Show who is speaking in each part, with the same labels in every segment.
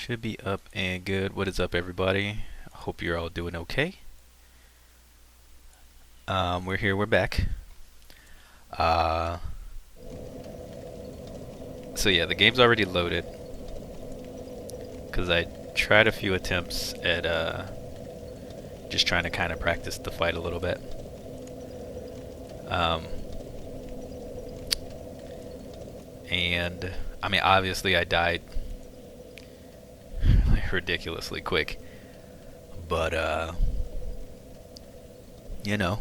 Speaker 1: Should be up and good. What is up, everybody? Hope you're all doing okay. We're here. We're back. Uh, so yeah, the game's already loaded because I tried a few attempts at just trying to kind of practice the fight a little bit. Um, and I mean, obviously, I died ridiculously quick, but you know,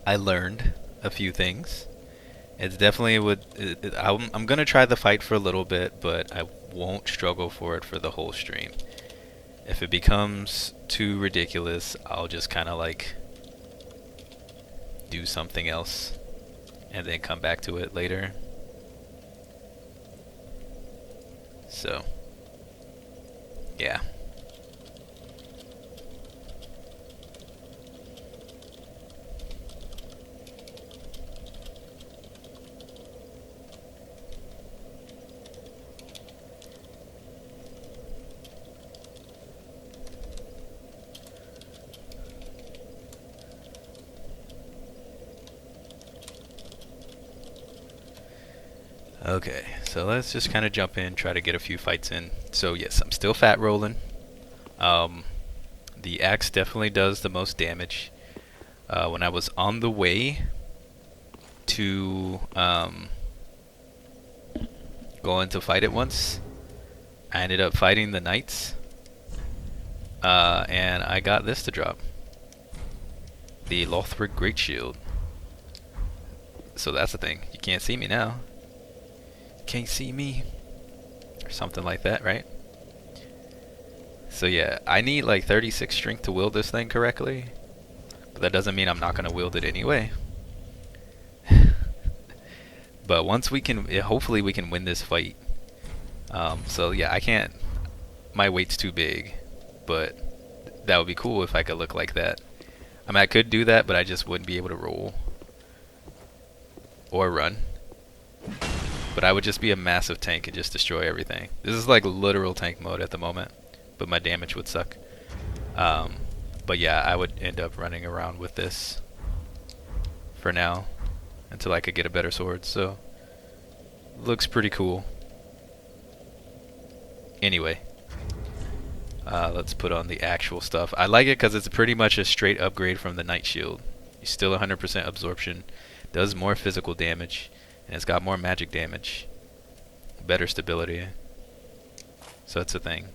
Speaker 1: I learned a few things. It's definitely I'm gonna try the fight for a little bit, but I won't struggle for it for the whole stream. If it becomes too ridiculous, I'll just kind of like do something else and then come back to it later. So, yeah. Okay, so let's just kind of jump in, try to get a few fights in. So yes, I'm still fat rolling. The axe definitely does the most damage. When I was on the way to going to fight it once, I ended up fighting the knights, and I got this to drop. The Lothric Great Shield. So that's the thing. You can't see me now. Can't see me, or something like that, right? So yeah, I need like 36 strength to wield this thing correctly, but that doesn't mean I'm not gonna wield it anyway. But once we can, hopefully we can win this fight. So yeah, I can't, my weight's too big, but that would be cool if I could look like that. I mean, I could do that, but I just wouldn't be able to roll or run. But I would just be a massive tank and just destroy everything. This is like literal tank mode at the moment, but my damage would suck. But yeah, I would end up running around with this for now until I could get a better sword. So looks pretty cool. Anyway, let's put on the actual stuff. I like it because it's pretty much a straight upgrade from the Knight Shield. You still 100% absorption, does more physical damage, and it's got more magic damage, better stability. So that's a thing.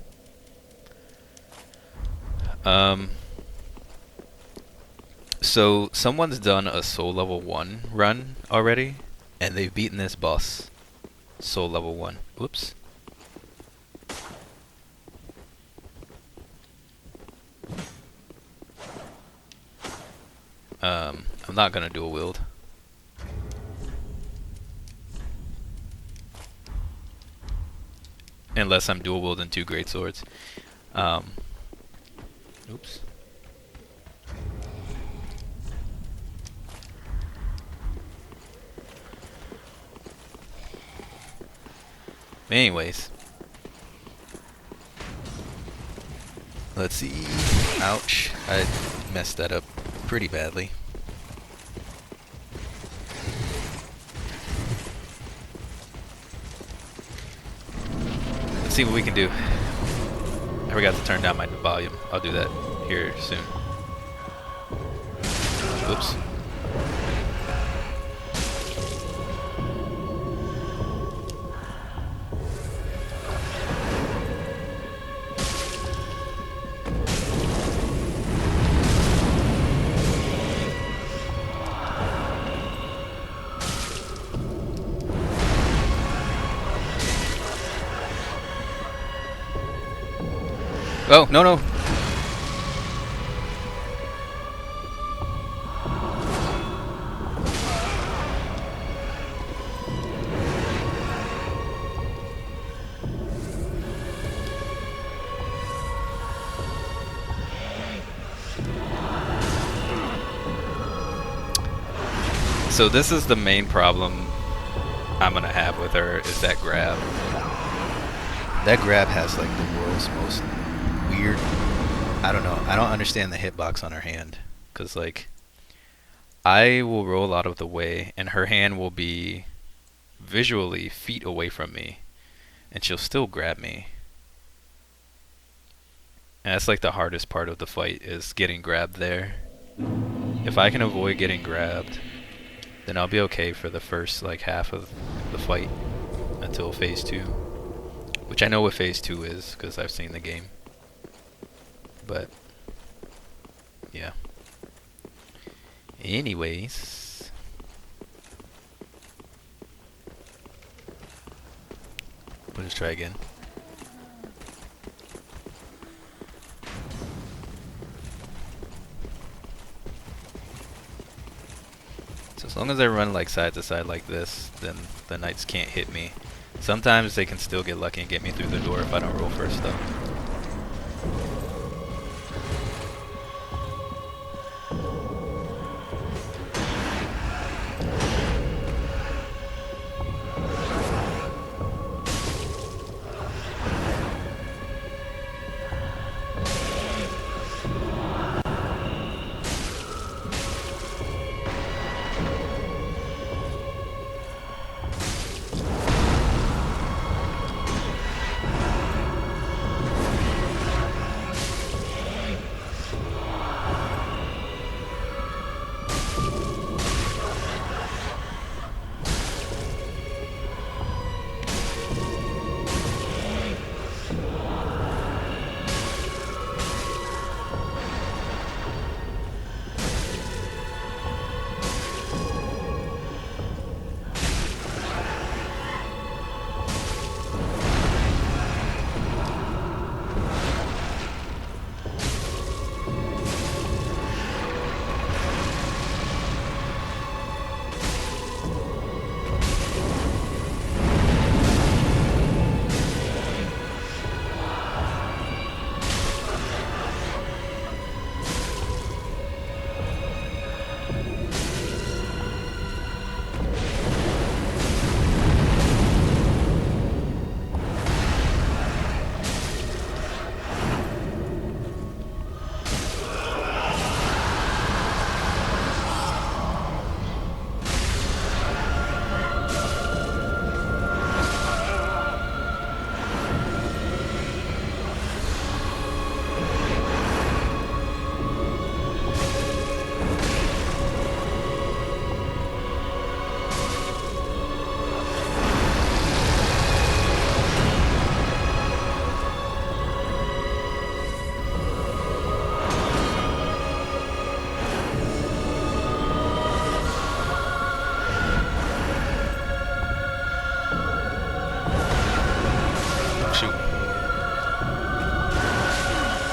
Speaker 1: So someone's done a soul level 1 run already, and they've beaten this boss soul level 1. Whoops. I'm not gonna do a wield. Unless I'm dual wielding 2 great swords. Oops. Anyways. Let's see. Ouch. I messed that up pretty badly. Let's see what we can do. I forgot to turn down my volume. I'll do that here soon. Oops. Oh, no, no. So this is the main problem I'm gonna have with her is that grab. That grab has like the world's most weird. I don't know. I don't understand the hitbox on her hand, cause like I will roll out of the way and her hand will be visually feet away from me, and she'll still grab me. And that's like the hardest part of the fight is getting grabbed there. If I can avoid getting grabbed, then I'll be okay for the first like half of the fight until phase 2, which I know what phase 2 is because I've seen the game. But yeah. Anyways, we'll just try again. So as long as I run like side to side like this, then the knights can't hit me. Sometimes they can still get lucky and get me through the door if I don't roll first though.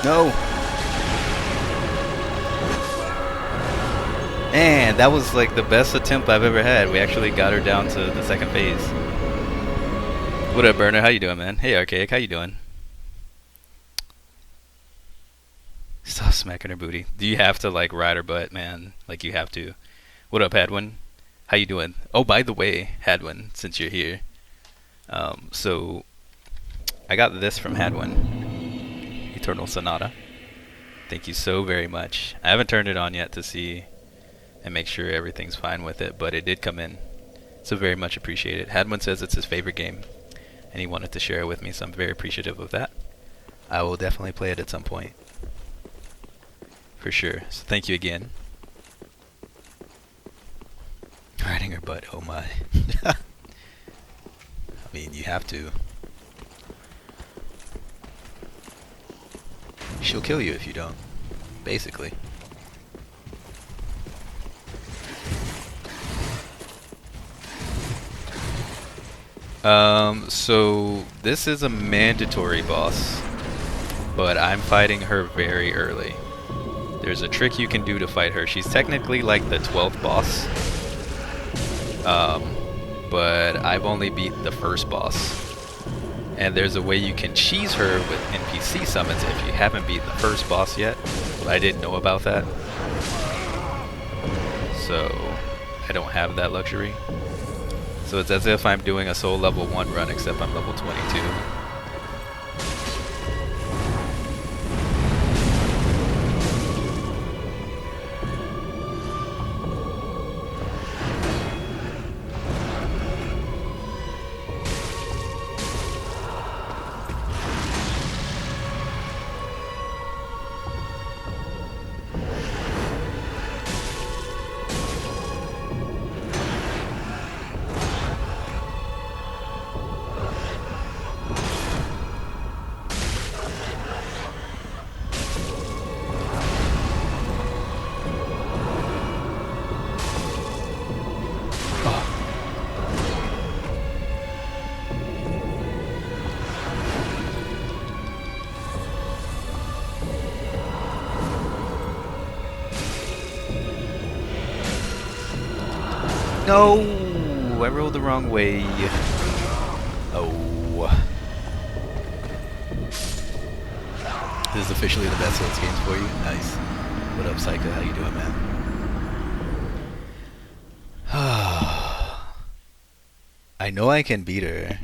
Speaker 1: No! Man, that was like the best attempt I've ever had. We actually got her down to the second phase. What up, Burner? How you doing, man? Hey, Archaic, how you doing? Stop smacking her booty. Do you have to like ride her butt, man? Like you have to. What up, Hadwin? How you doing? Oh, by the way, Hadwin, since you're here. So I got this from Hadwin. Eternal Sonata. Thank you so very much. I haven't turned it on yet to see and make sure everything's fine with it, but it did come in. So very much appreciated. Hadwin says it's his favorite game, and he wanted to share it with me, so I'm very appreciative of that. I will definitely play it at some point. For sure. So thank you again. Riding her butt, oh my. I mean, you have to. She'll kill you if you don't, basically. So this is a mandatory boss, but I'm fighting her very early. There's a trick you can do to fight her. She's technically like the 12th boss, but I've only beat the first boss. And there's a way you can cheese her with NPC summons if you haven't beat the first boss yet. I didn't know about that, so I don't have that luxury. So it's as if I'm doing a soul level 1 run, except I'm level 22. No! I rolled the wrong way. Oh. This is officially the best Souls games for you. Nice. What up, Psycho? How you doing, man? I know I can beat her.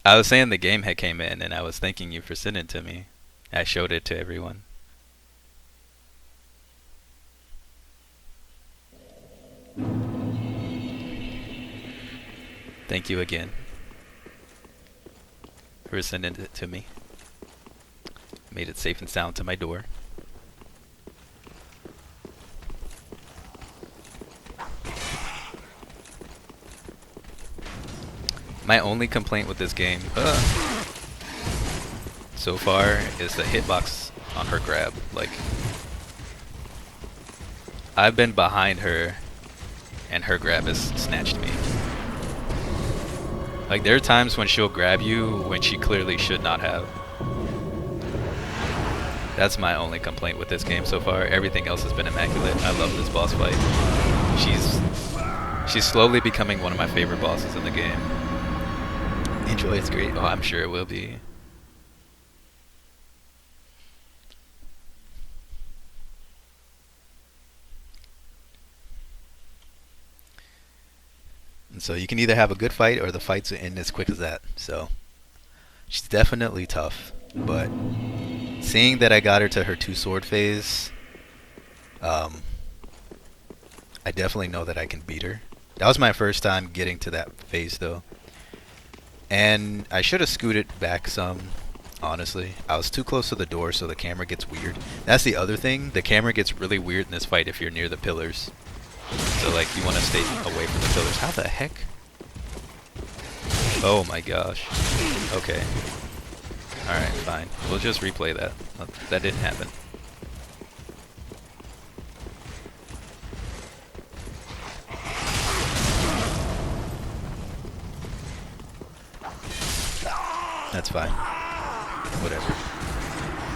Speaker 1: I was saying the game had came in, and I was thanking you for sending it to me. I showed it to everyone. Thank you again for sending it to me. Made it safe and sound to my door. My only complaint with this game so far is the hitbox on her grab. Like, I've been behind her and her grab has snatched me. Like, there are times when she'll grab you when she clearly should not have. That's my only complaint with this game so far. Everything else has been immaculate. I love this boss fight. She's slowly becoming one of my favorite bosses in the game. Enjoy, it's great. Oh, I'm sure it will be. And so you can either have a good fight or the fights will end as quick as that. So she's definitely tough, but seeing that I got her to her 2-sword phase, I definitely know that I can beat her. That was my first time getting to that phase though. And I should have scooted back some, honestly. I was too close to the door, so the camera gets weird. That's the other thing. The camera gets really weird in this fight if you're near the pillars. So, like, you want to stay away from the pillars. How the heck? Oh my gosh. Okay. Alright, fine. We'll just replay that. That didn't happen. That's fine. Whatever.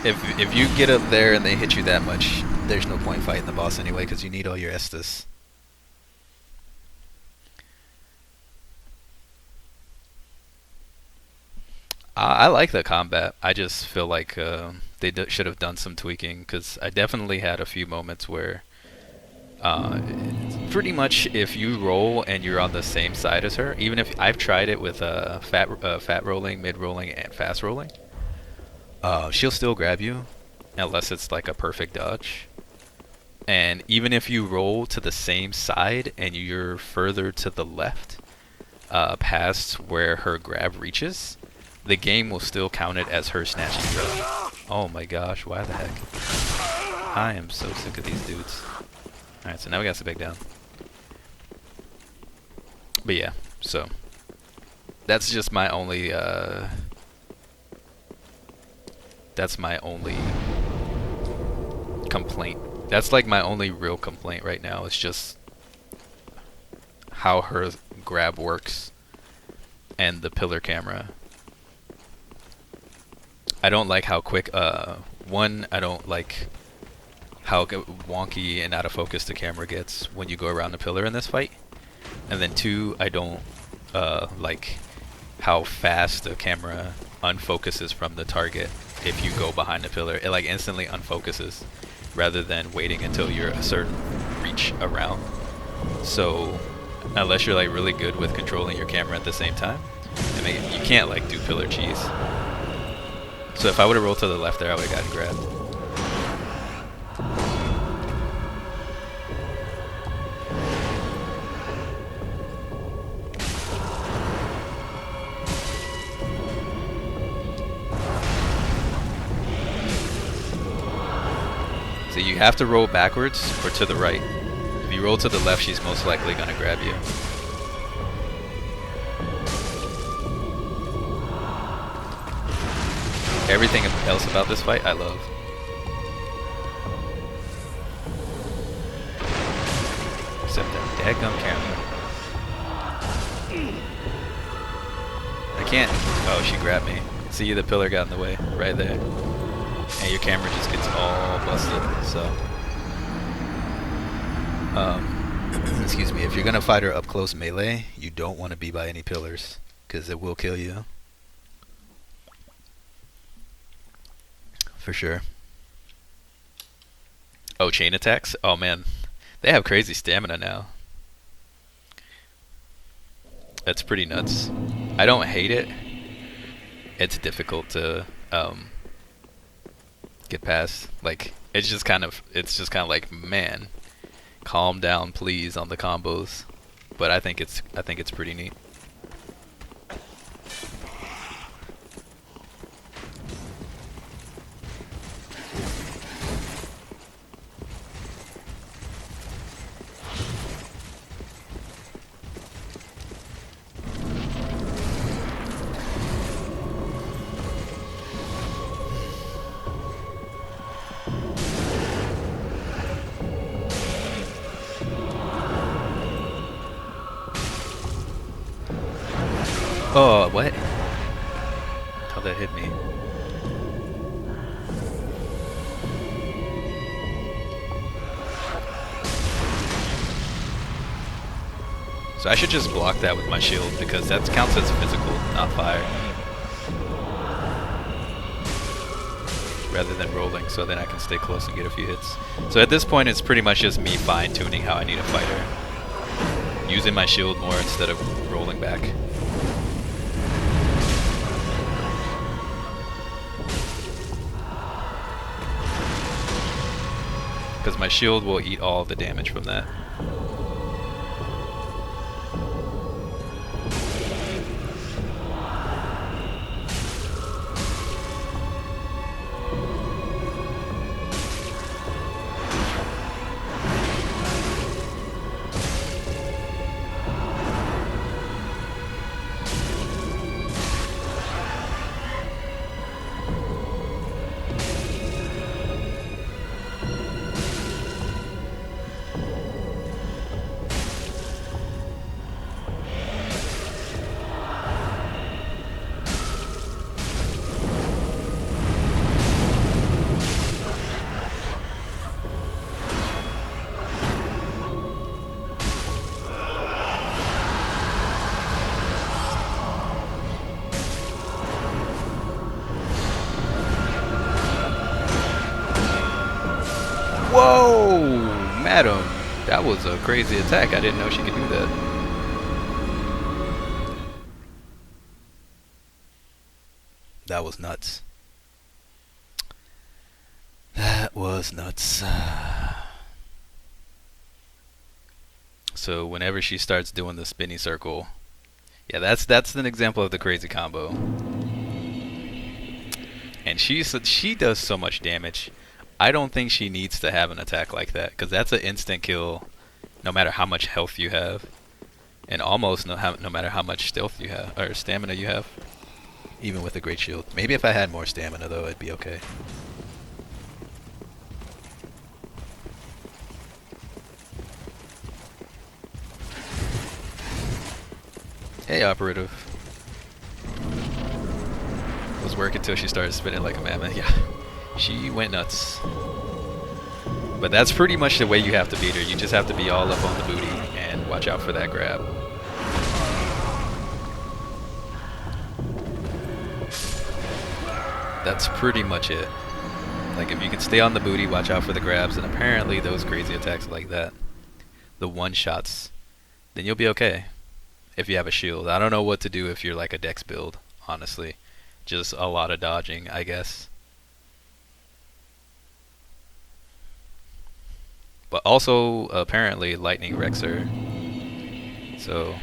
Speaker 1: If you get up there and they hit you that much, there's no point fighting the boss anyway, because you need all your Estus. I like the combat. I just feel like they should have done some tweaking, because I definitely had a few moments where pretty much if you roll and you're on the same side as her, even if I've tried it with fat rolling, mid rolling, and fast rolling, she'll still grab you unless it's like a perfect dodge. And even if you roll to the same side and you're further to the left past where her grab reaches, the game will still count it as her snatching you up. Oh my gosh, why the heck? I am so sick of these dudes. Alright, so now we got to back down. But yeah, so that's just my only that's my only complaint. That's like my only real complaint right now. It's just how her grab works and the pillar camera. I don't like how quick one, I don't like how wonky and out of focus the camera gets when you go around the pillar in this fight. And then two, I don't like how fast the camera unfocuses from the target if you go behind the pillar. It like instantly unfocuses rather than waiting until you're a certain reach around. So unless you're like really good with controlling your camera at the same time, I mean, you can't like do pillar cheese. So if I would have rolled to the left there, I would have gotten grabbed. So you have to roll backwards or to the right. If you roll to the left, she's most likely gonna grab you. Everything else about this fight, I love. Except that dadgum camera. I can't. Oh, she grabbed me. See, the pillar got in the way, right there. And your camera just gets all busted, so. Excuse me, if you're gonna fight her up close melee, you don't want to be by any pillars, because it will kill you. For sure. Oh, chain attacks? Oh man, they have crazy stamina now. That's pretty nuts. I don't hate it. It's difficult to get past. Like it's just kind of like, man, calm down please on the combos. But I think it's pretty neat. Oh, what? How that hit me. So I should just block that with my shield because that counts as physical, not fire. Rather than rolling, so then I can stay close and get a few hits. So at this point it's pretty much just me fine-tuning how I need to fight her. Using my shield more instead of rolling back. Because my shield will eat all the damage from that. Whoa, madam, that was a crazy attack. I didn't know she could do that. That was nuts. That was nuts. So whenever she starts doing the spinny circle, yeah, that's an example of the crazy combo. And she does so much damage. I don't think she needs to have an attack like that, because that's an instant kill no matter how much health you have. And almost no matter how much stealth you have, or stamina you have. Even with a great shield. Maybe if I had more stamina though, it'd be okay. Hey, operative. Was working until she started spinning like a mammoth. Yeah. She went nuts. But that's pretty much the way you have to beat her. You just have to be all up on the booty and watch out for that grab. That's pretty much it. Like if you can stay on the booty, watch out for the grabs, and apparently those crazy attacks like that. the one shots, then you'll be okay if you have a shield. I don't know what to do if you're like a dex build, honestly. Just a lot of dodging, I guess. But also, apparently, lightning wrecks her. So,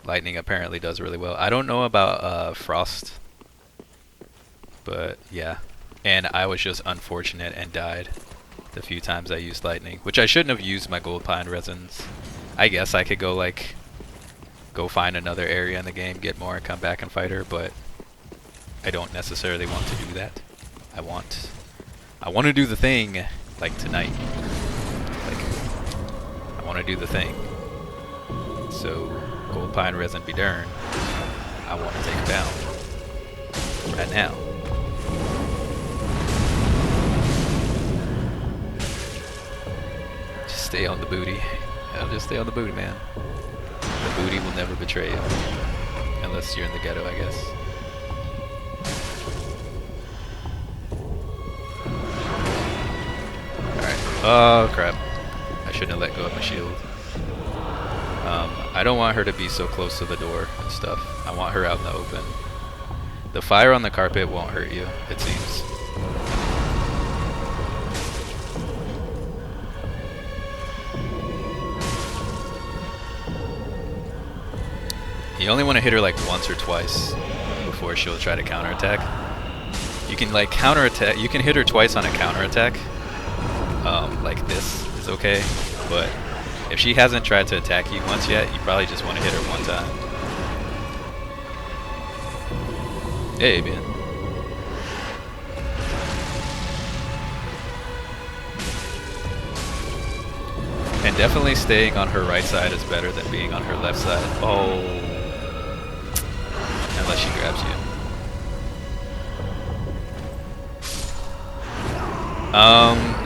Speaker 1: lightning apparently does really well. I don't know about frost, but yeah. And I was just unfortunate and died the few times I used lightning, which I shouldn't have used my gold pine resins. I guess I could go like, go find another area in the game, get more, and come back and fight her, but I don't necessarily want to do that. I want to do the thing, like tonight. Like, I want to do the thing. So, gold pine resin be darned. I want to take it down. Right now. Just stay on the booty. I'll just stay on the booty, man. The booty will never betray you. Unless you're in the ghetto, I guess. Oh crap. I shouldn't have let go of my shield. I don't want her to be so close to the door and stuff. I want her out in the open. The fire on the carpet won't hurt you, it seems. You only want to hit her like once or twice before she'll try to counterattack. You can like counterattack, you can hit her twice on a counterattack. Like this is okay, but if she hasn't tried to attack you once yet, you probably just want to hit her one time. Hey, man. And definitely staying on her right side is better than being on her left side. Oh. Unless she grabs you.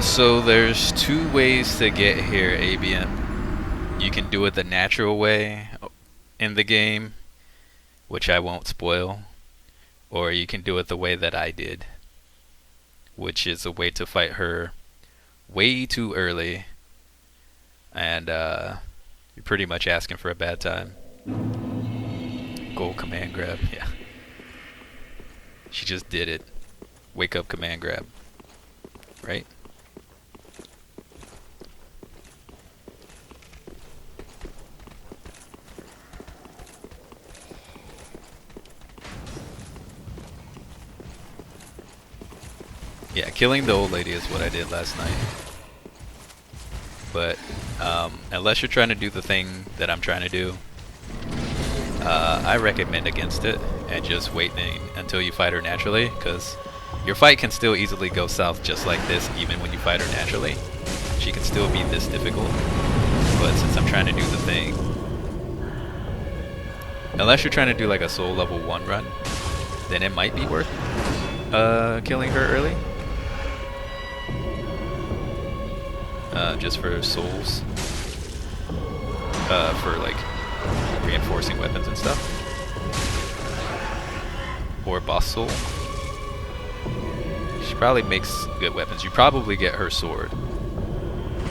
Speaker 1: So there's two ways to get here, ABM. You can do it the natural way in the game, which I won't spoil, or you can do it the way that I did, which is a way to fight her way too early, and you're pretty much asking for a bad time. Goal command grab, yeah. She just did it. Wake up command grab. Right? Yeah, killing the old lady is what I did last night. But unless you're trying to do the thing that I'm trying to do, I recommend against it and just waiting until you fight her naturally, because your fight can still easily go south just like this even when you fight her naturally. She can still be this difficult, but since I'm trying to do the thing, unless you're trying to do like a soul level 1 run, then it might be worth killing her early. Just for souls. For like reinforcing weapons and stuff. Or boss soul. She probably makes good weapons. You probably get her sword,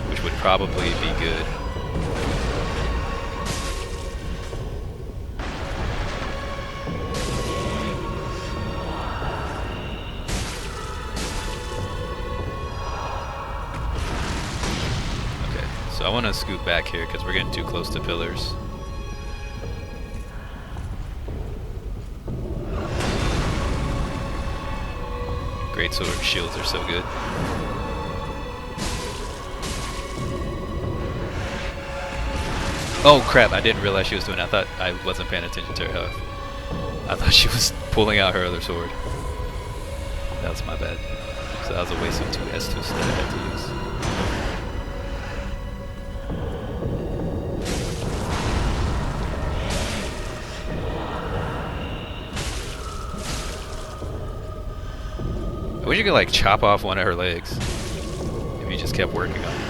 Speaker 1: which would probably be good. Okay, so I want to scoot back here because we're getting too close to pillars. Great sword shields are so good. Oh crap, I didn't realize she was doing it. I thought I wasn't paying attention to her health. I thought she was pulling out her other sword. That was my bad. So that was a waste of 2 S2s that I had to use. I wish you could like chop off one of her legs if you just kept working on it.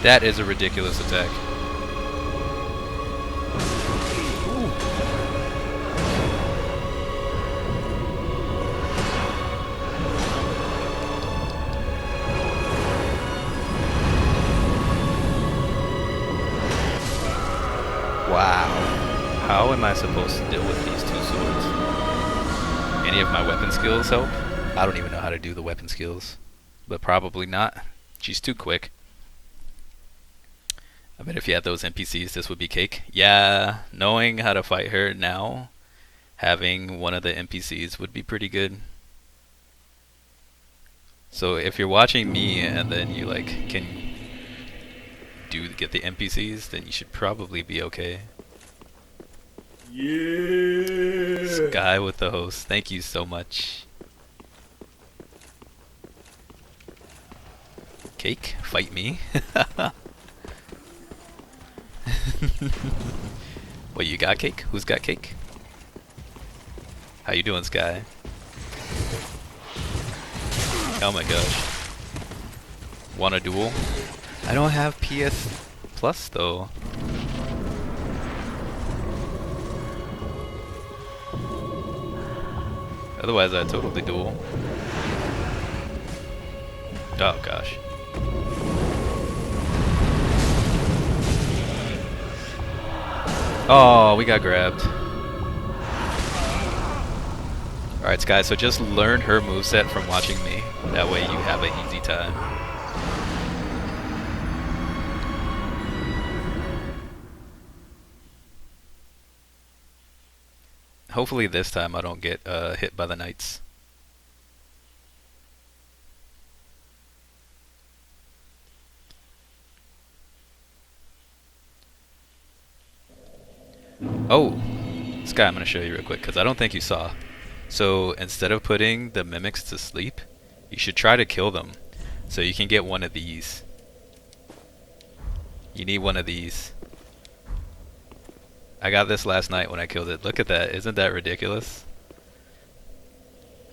Speaker 1: That is a ridiculous attack. Wow. How am I supposed to deal with these two swords? Any of my weapon skills help? I don't even know how to do the weapon skills. But probably not. She's too quick. I bet if you had those NPCs, this would be cake. Yeah, knowing how to fight her now, having one of the NPCs would be pretty good. So if you're watching me and then you like can get the NPCs, then you should probably be okay. Yeah. Sky with the host. Thank you so much. Cake, fight me. What, you got cake? Who's got cake? How you doing, Sky? Oh my gosh. Want a duel? I don't have PS Plus though. Otherwise I'd totally duel. Oh gosh. Oh, we got grabbed. Alright, Sky, so just learn her moveset from watching me. That way you have an easy time. Hopefully this time I don't get hit by the knights. Oh! Sky, I'm going to show you real quick, because I don't think you saw. So instead of putting the mimics to sleep, you should try to kill them. So you can get one of these. You need one of these. I got this last night when I killed it. Look at that. Isn't that ridiculous?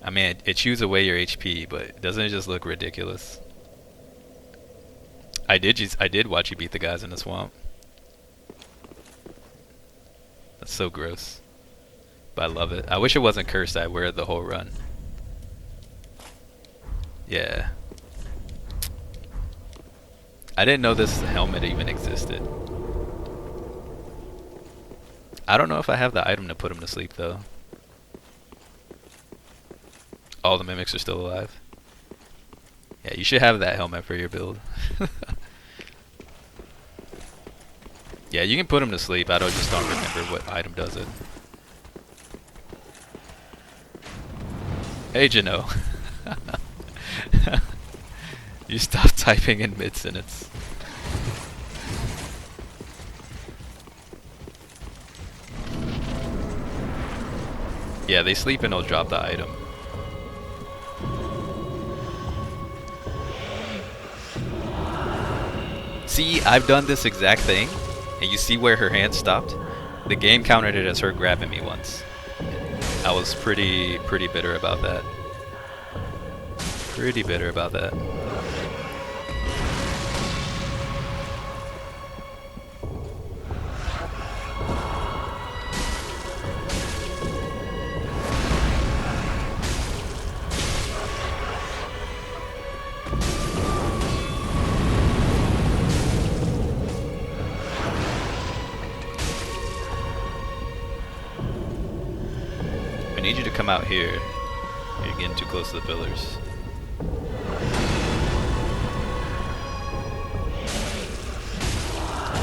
Speaker 1: I mean, it chews away your HP, but doesn't it just look ridiculous? I did watch you beat the guys in the swamp. That's so gross. But I love it. I wish it wasn't cursed. I'd wear it the whole run. Yeah. I didn't know this helmet even existed. I don't know if I have the item to put him to sleep though. All the mimics are still alive. Yeah, you should have that helmet for your build. Yeah, you can put him to sleep. I just don't remember what item does it. Hey, Jano. You stop typing in mid-sentence. Yeah, they sleep and they'll drop the item. See, I've done this exact thing, and you see where her hand stopped? The game counted it as her grabbing me once. I was pretty bitter about that. Pretty bitter about that. I need you to come out here. You're getting too close to the pillars.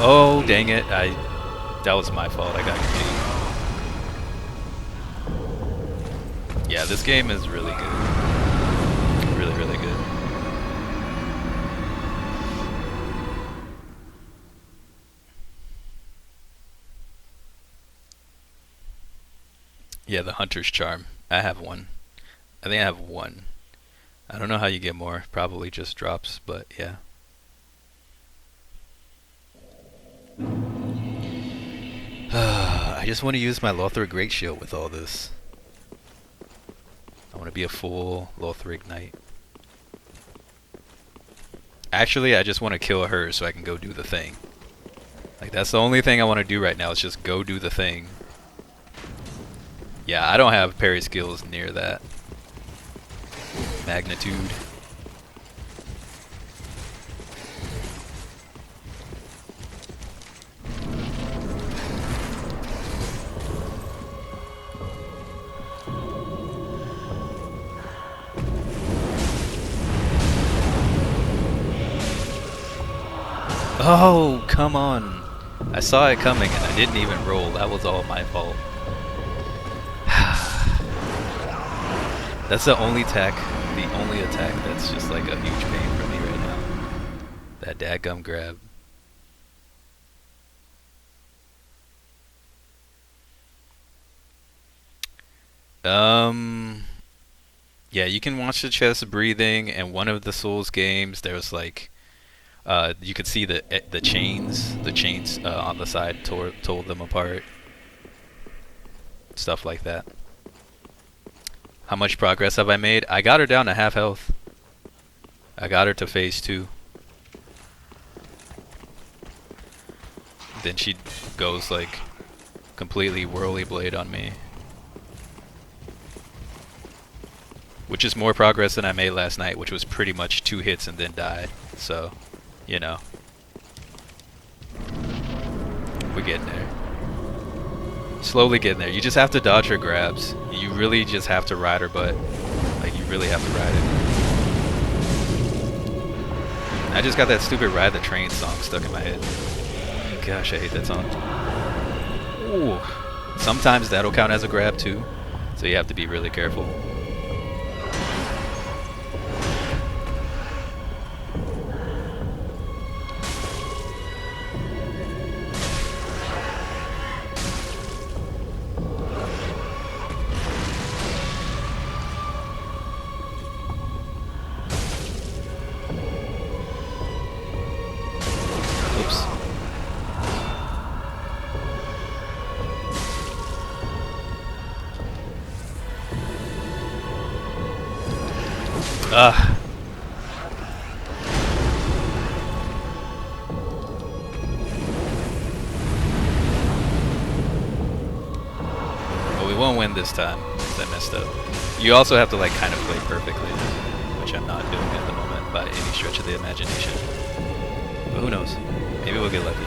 Speaker 1: Oh, dang it. That was my fault. I got confused. Yeah, this game is really good. Really, really good. Yeah, the Hunter's Charm. I have one. I think I have one. I don't know how you get more. Probably just drops, but yeah. I just want to use my Lothric Great Shield with all this. I want to be a full Lothric Knight. Actually, I just want to kill her so I can go do the thing. Like, that's the only thing I want to do right now is just go do the thing. Yeah, I don't have parry skills near that magnitude. Oh, come on. I saw it coming and I didn't even roll. That was all my fault. That's the only attack that's just like a huge pain for me right now. That dadgum grab. Yeah, you can watch the chest breathing, and one of the Souls games, there was like, you could see the chains on the side told them apart. Stuff like that. How much progress have I made? I got her down to half health. I got her to phase 2. Then she goes like completely whirly blade on me. Which is more progress than I made last night, which was pretty much 2 hits and then die. So, you know. We're getting there. Slowly getting there. You just have to dodge her grabs. You really just have to ride her butt. Like, you really have to ride it. I just got that stupid Ride the Train song stuck in my head. Gosh, I hate that song. Ooh. Sometimes that'll count as a grab too. So you have to be really careful. Well, we won't win this time, because I messed up. You also have to like kind of play perfectly, which I'm not doing at the moment by any stretch of the imagination. But who knows? Maybe we'll get lucky.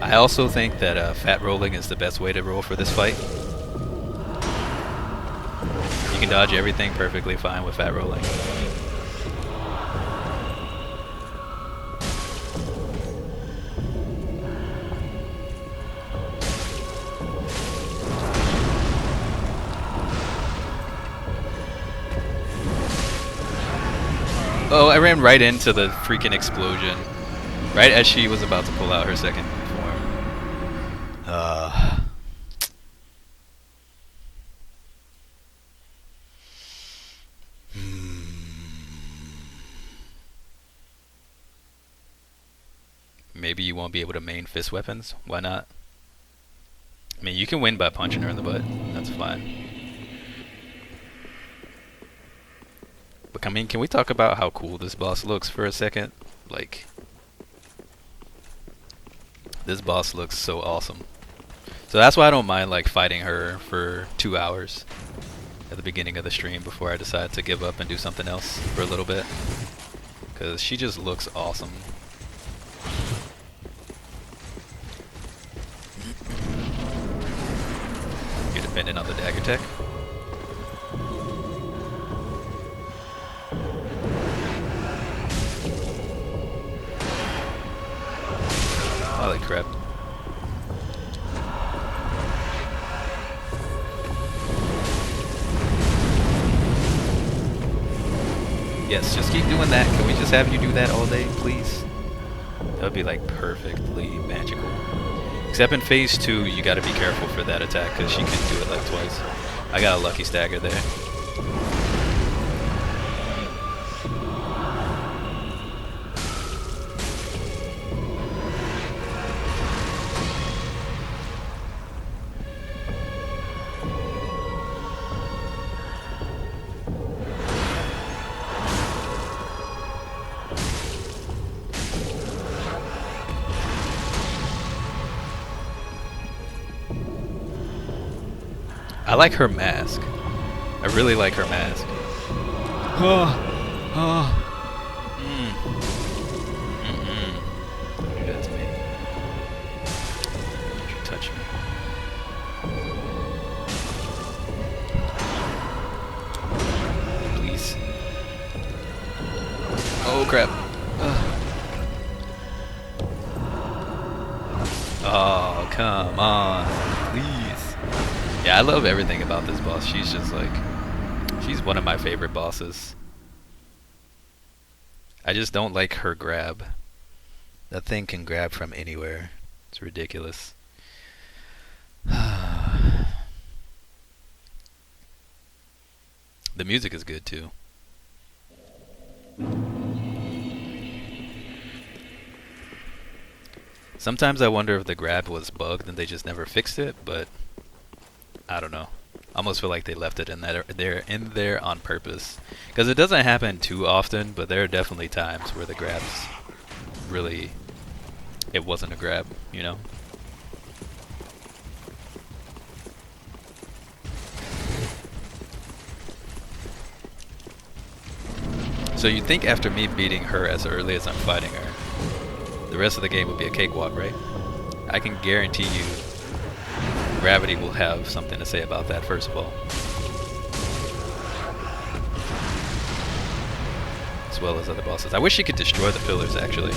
Speaker 1: I also think that fat rolling is the best way to roll for this fight. You can dodge everything perfectly fine with fat rolling. Oh, I ran right into the freaking explosion. Right as she was about to pull out her second form. Maybe you won't be able to main fist weapons. Why not? I mean, you can win by punching her in the butt. That's fine. But I mean, can we talk about how cool this boss looks for a second? Like, this boss looks so awesome. So that's why I don't mind like fighting her for 2 hours at the beginning of the stream before I decide to give up and do something else for a little bit. Because she just looks awesome. You're dependent on the dagger tech. Holy crap. Yes, just keep doing that. Can we just have you do that all day, please? That would be like perfectly magical. Except in phase 2, you gotta be careful for that attack because she can do it like twice. I got a lucky stagger there. I like her mask. I really like her mask. Don't do that to me. Don't you touch me. Please. Oh crap. Oh, come on. Please. Yeah, I love everything about this boss. She's just like... She's one of my favorite bosses. I just don't like her grab. That thing can grab from anywhere. It's ridiculous. The music is good too. Sometimes I wonder if the grab was bugged and they just never fixed it, but I don't know. I almost feel like they left it in there on purpose, because it doesn't happen too often, but there are definitely times where the grabs really, it wasn't a grab, you know. So you'd think after me beating her as early as I'm fighting her, the rest of the game would be a cakewalk, right? I can guarantee you Gravity will have something to say about that, first of all. As well as other bosses. I wish she could destroy the pillars, actually.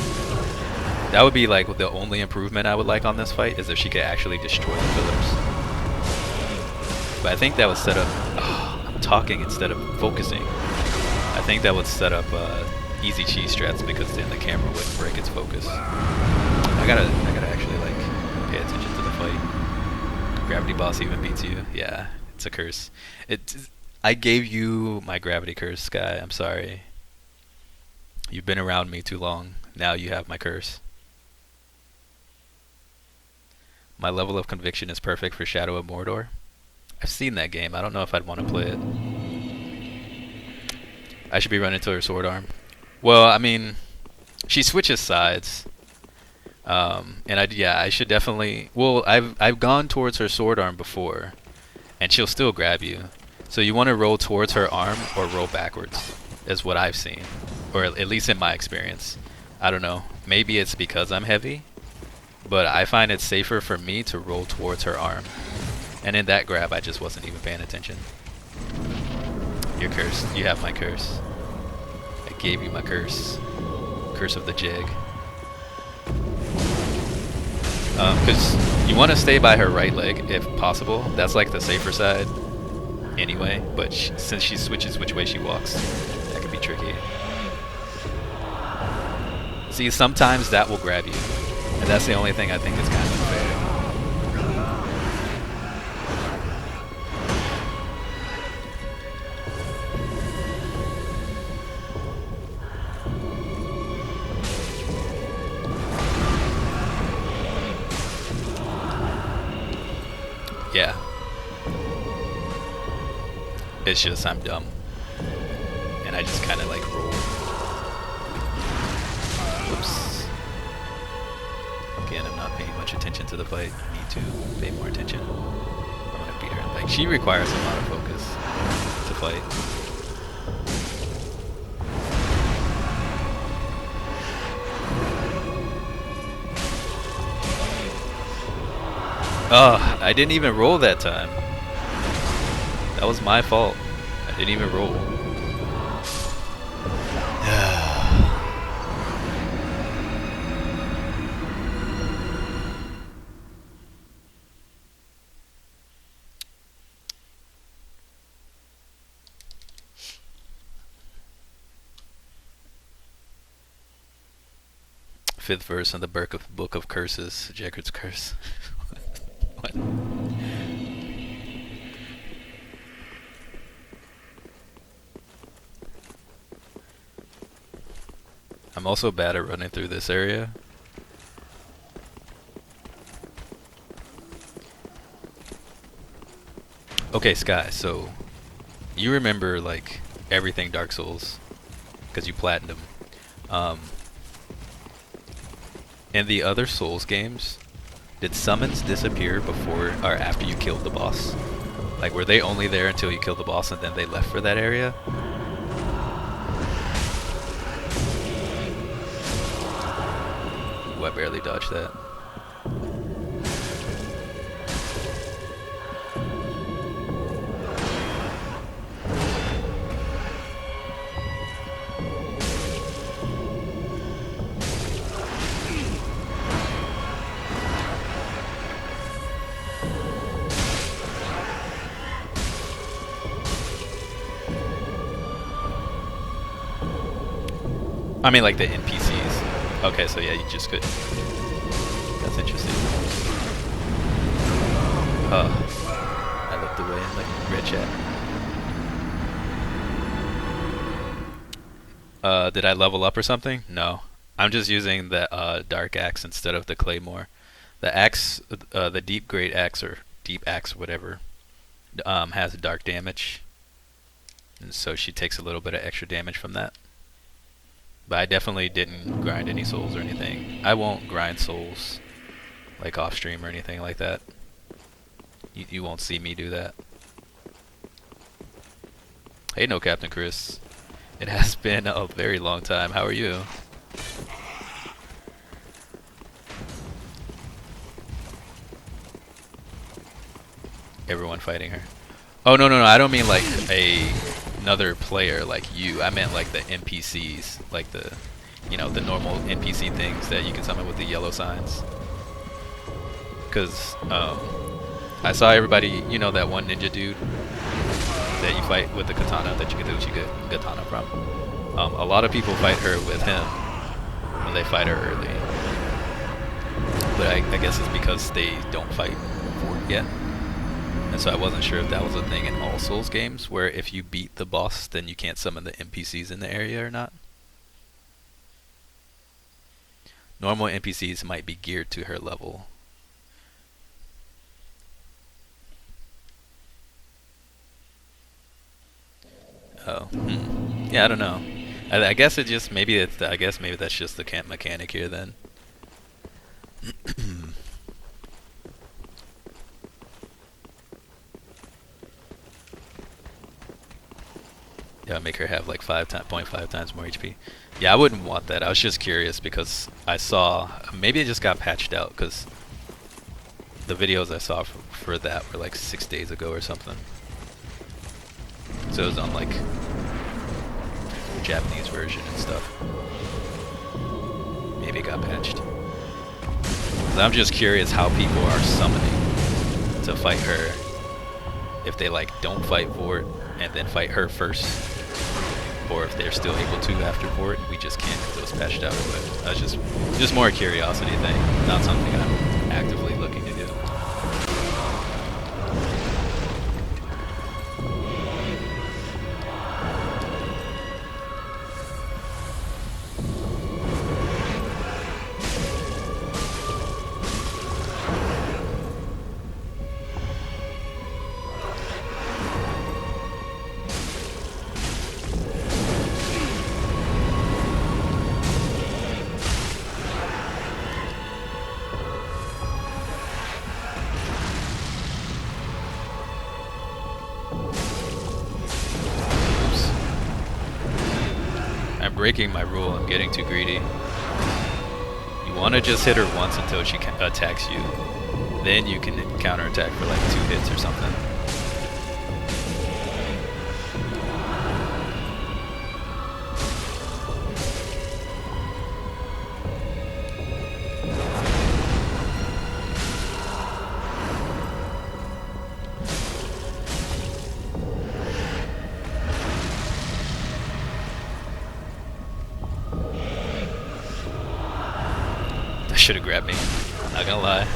Speaker 1: That would be like the only improvement I would like on this fight, is if she could actually destroy the pillars. But I think that would set up... Oh, I'm talking instead of focusing. I think that would set up easy cheese strats, because then the camera wouldn't break its focus. I gotta actually like pay attention to the fight. Gravity boss even beats you. Yeah, it's a curse. I gave you my gravity curse, Sky. I'm sorry. You've been around me too long. Now you have my curse. My level of conviction is perfect for Shadow of Mordor. I've seen that game. I don't know if I'd want to play it. I should be running to her sword arm. Well, I mean, she switches sides. And I should definitely... Well, I've gone towards her sword arm before, and she'll still grab you. So you want to roll towards her arm or roll backwards, is what I've seen. Or at least in my experience. I don't know. Maybe it's because I'm heavy, but I find it safer for me to roll towards her arm. And in that grab, I just wasn't even paying attention. You're cursed. You have my curse. I gave you my curse. Curse of the Jig. Because you want to stay by her right leg if possible. That's like the safer side anyway, but since she switches which way she walks, that can be tricky. See, sometimes that will grab you, and that's the only thing I think is kind of unfair. Yeah. It's just I'm dumb. And I just kind of like roll. Whoops. Again, I'm not paying much attention to the fight. I need to pay more attention. I'm gonna beat her. Like, she requires a lot of focus to fight. Oh, I didn't even roll that time. That was my fault. I didn't even roll. Fifth verse in the Book of Curses, Jeggerd's Curse. What? I'm also bad at running through this area. Okay, Sky, so you remember like everything Dark Souls because you platinumed. In the other Souls games, did summons disappear before or after you killed the boss? Like, were they only there until you killed the boss and then they left for that area? Ooh, I barely dodged that. I mean, like the NPCs. Okay, so yeah, you just could. That's interesting. I looked away in like red chat. Did I level up or something? No. I'm just using the dark axe instead of the claymore. The axe, the deep great axe or deep axe, whatever, has dark damage, and so she takes a little bit of extra damage from that. But I definitely didn't grind any souls or anything. I won't grind souls like off stream or anything like that. You won't see me do that. Hey, no, Captain Chris. It has been a very long time. How are you? Everyone fighting her. Oh, no, no, no. I don't mean like another player like you. I meant like the NPCs, like the, the normal NPC things that you can summon with the yellow signs. Because I saw everybody, that one ninja dude that you fight with the katana that you get the katana from. A lot of people fight her with him when they fight her early. But I guess it's because they don't fight for it yet. And so I wasn't sure if that was a thing in all Souls games, where if you beat the boss, then you can't summon the NPCs in the area or not. Normal NPCs might be geared to her level. Oh, yeah, I don't know. I guess it just maybe that's just the mechanic here then. Yeah, make her have like 0.5 times more HP. Yeah, I wouldn't want that. I was just curious because I saw maybe it just got patched out because the videos I saw for that were like 6 days ago or something. So it was on like the Japanese version and stuff. Maybe it got patched. 'Cause I'm just curious how people are summoning to fight her. If they like don't fight Vort and then fight her first, or if they're still able to after Vort. We just can't because it was patched out. But that's just more a curiosity thing, not something I'm actively looking to do. Breaking my rule, I'm getting too greedy. You want to just hit her once until she attacks you. Then you can counterattack for like 2 hits or something. Should have grabbed me. Not gonna lie.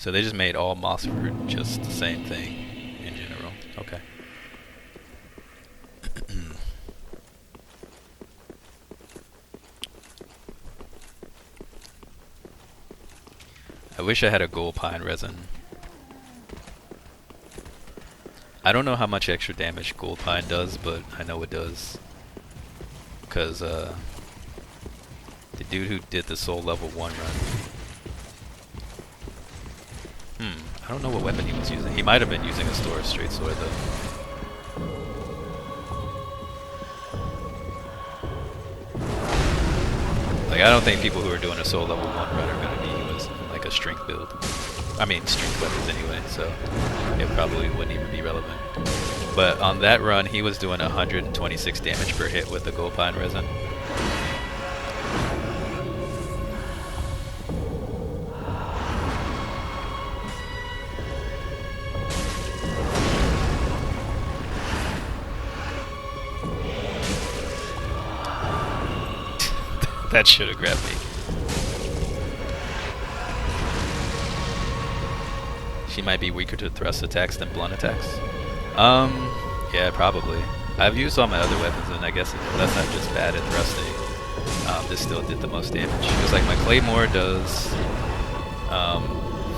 Speaker 1: So they just made all Mossford just the same thing in general. Okay. I wish I had a gold pine resin. I don't know how much extra damage gold pine does, but I know it does. Because the dude who did the soul level 1 run. I don't know what weapon he was using. He might have been using a straight sword though. Like, I don't think people who are doing a soul level 1 run are going to be using like a strength build. I mean, strength weapons anyway, so it probably wouldn't even be relevant. But on that run, he was doing 126 damage per hit with the gold pine resin. That should have grabbed me. She might be weaker to thrust attacks than blunt attacks. Yeah, probably. I've used all my other weapons, and I guess that's not just bad at thrusting. This still did the most damage. Because like my claymore does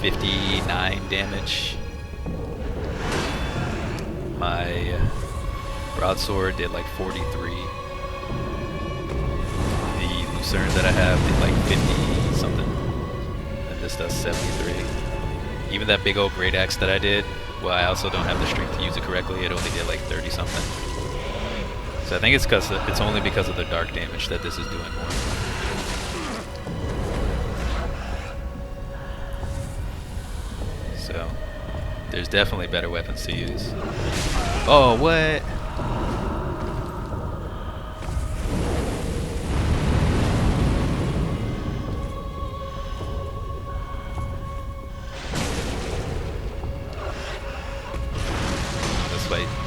Speaker 1: 59 damage. My broadsword did like 43. Lucerne that I have did like 50 something, and this does 73. Even that big old great axe that I did, well, I also don't have the strength to use it correctly. It only did like 30 something. So I think it's only because of the dark damage that this is doing more. So there's definitely better weapons to use. Oh, what?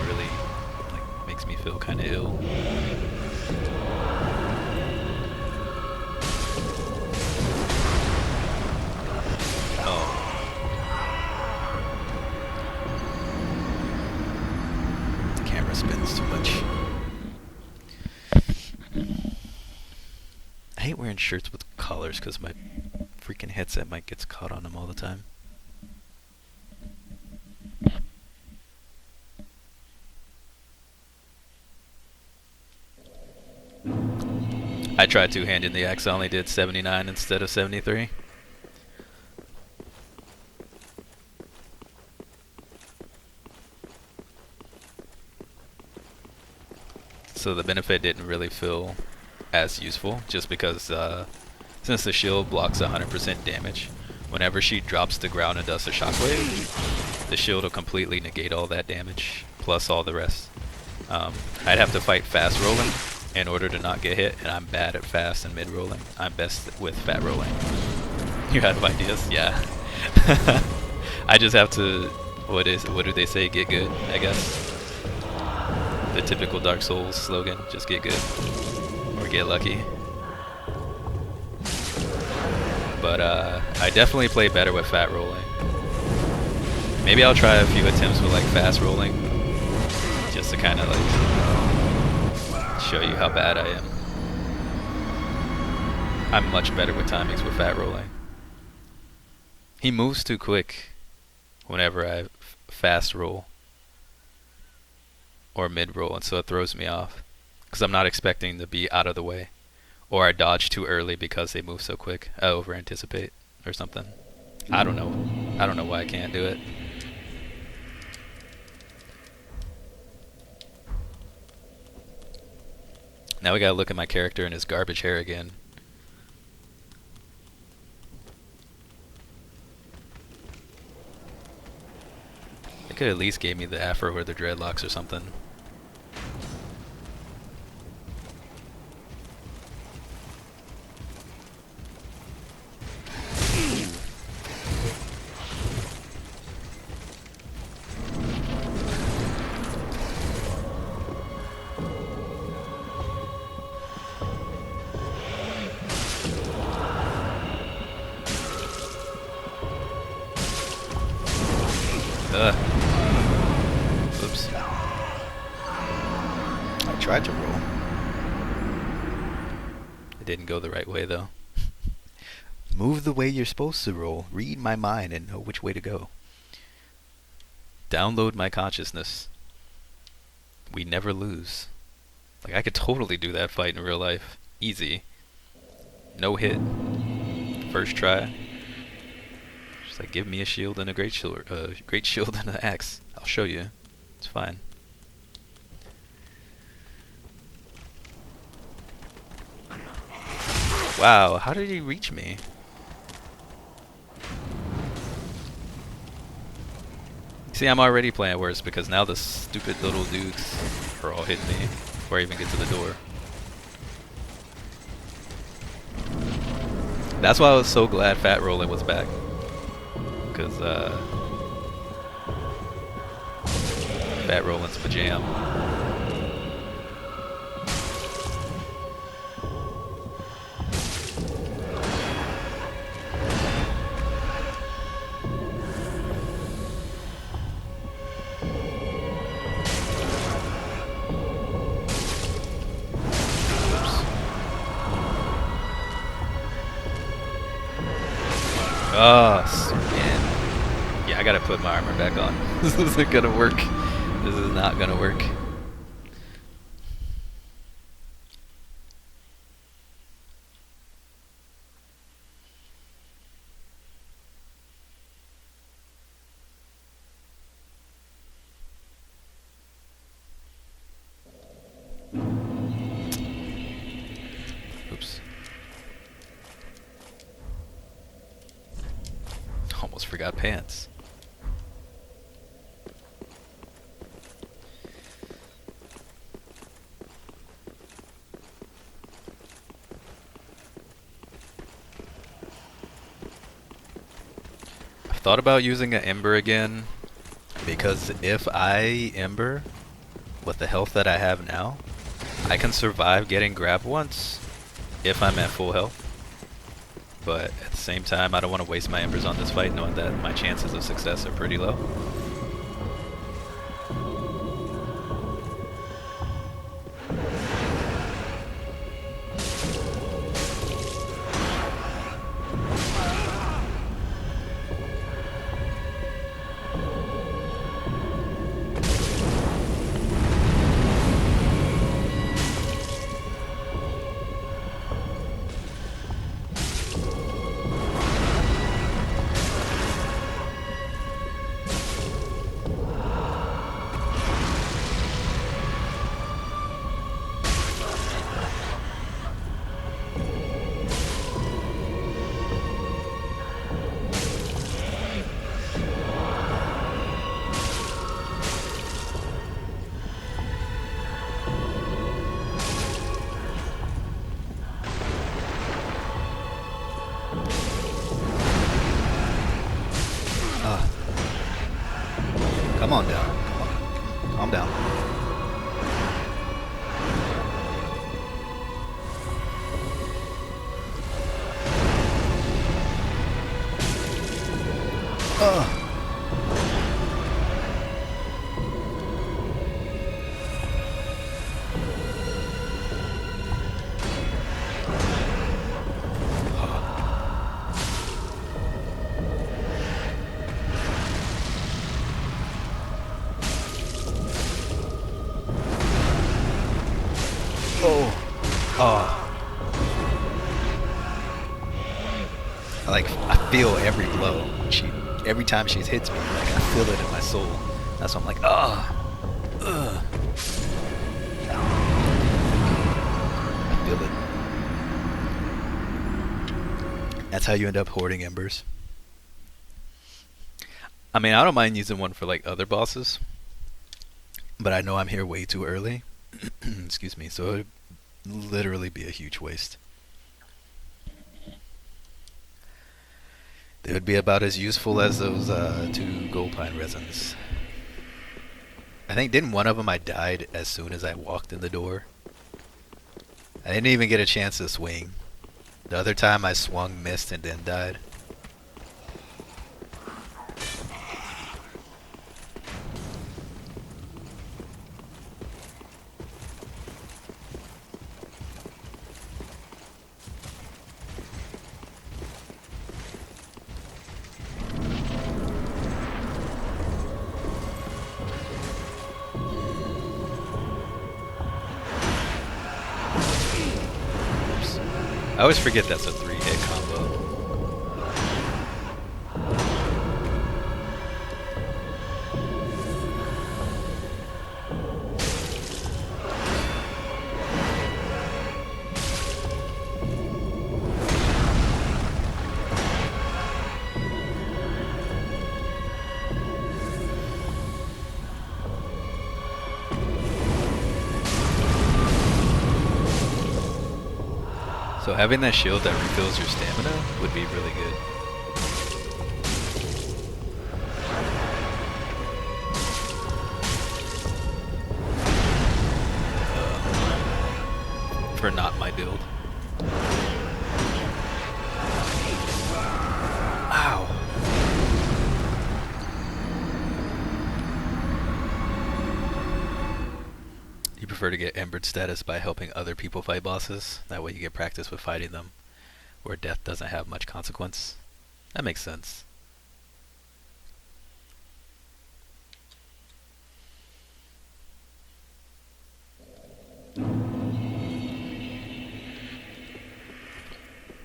Speaker 1: Really like makes me feel kind of ill. Oh. The camera spins too much. I hate wearing shirts with collars because my freaking headset mic gets caught on them all the time. I tried two-handing the axe, I only did 79 instead of 73. So the benefit didn't really feel as useful, just because since the shield blocks 100% damage, whenever she drops to the ground and does a shockwave, the shield will completely negate all that damage, plus all the rest. I'd have to fight fast rolling in order to not get hit, and I'm bad at fast and mid rolling. I'm best with fat rolling. You have ideas? Yeah. I just have to, what do they say, get good, I guess. The typical Dark Souls slogan, just get good. Or get lucky. But I definitely play better with fat rolling. Maybe I'll try a few attempts with like fast rolling, just to kind of like show you how bad I am. I'm much better with timings with fat rolling. He moves too quick whenever I fast roll or mid roll, and so it throws me off because I'm not expecting to be out of the way, or I dodge too early because they move so quick. I over anticipate or something. I don't know why I can't do it. Now we gotta look at my character and his garbage hair again. They could at least gave me the afro or the dreadlocks or something. Didn't go the right way though. Move the way you're supposed to roll. Read my mind and know which way to go. Download my consciousness. We never lose. Like, I could totally do that fight in real life. Easy. No hit. First try. Just like, give me a shield and a great shield, and an axe. I'll show you. It's fine. Wow, how did he reach me? See, I'm already playing worse because now the stupid little dudes are all hitting me before I even get to the door. That's why I was so glad Fat Rolling was back. Because, Fat Rolling's my jam. Oh, man. Yeah, I gotta put my armor back on. This isn't gonna work. This is not gonna work. Oops. Almost forgot pants. I've thought about using an Ember again, because if I Ember with the health that I have now, I can survive getting grabbed once if I'm at full health. But at the same time, I don't want to waste my Embers on this fight knowing that my chances of success are pretty low. Come on down. Come on. Calm down. I feel every blow. Every time she hits me, like I feel it in my soul. That's why I'm like, I feel it. That's how you end up hoarding embers. I mean, I don't mind using one for like other bosses, but I know I'm here way too early. Excuse me, so it'd literally be a huge waste. They would be about as useful as those 2 gold pine resins. I think, didn't one of them I died as soon as I walked in the door? I didn't even get a chance to swing. The other time I swung, missed, and then died. I always forget that's a 3-hit combo. So having that shield that refills your stamina would be really good. For not my build. Ow. You prefer to get Embered status by helping other people fight bosses? That way you get practice with fighting them, where death doesn't have much consequence. That makes sense.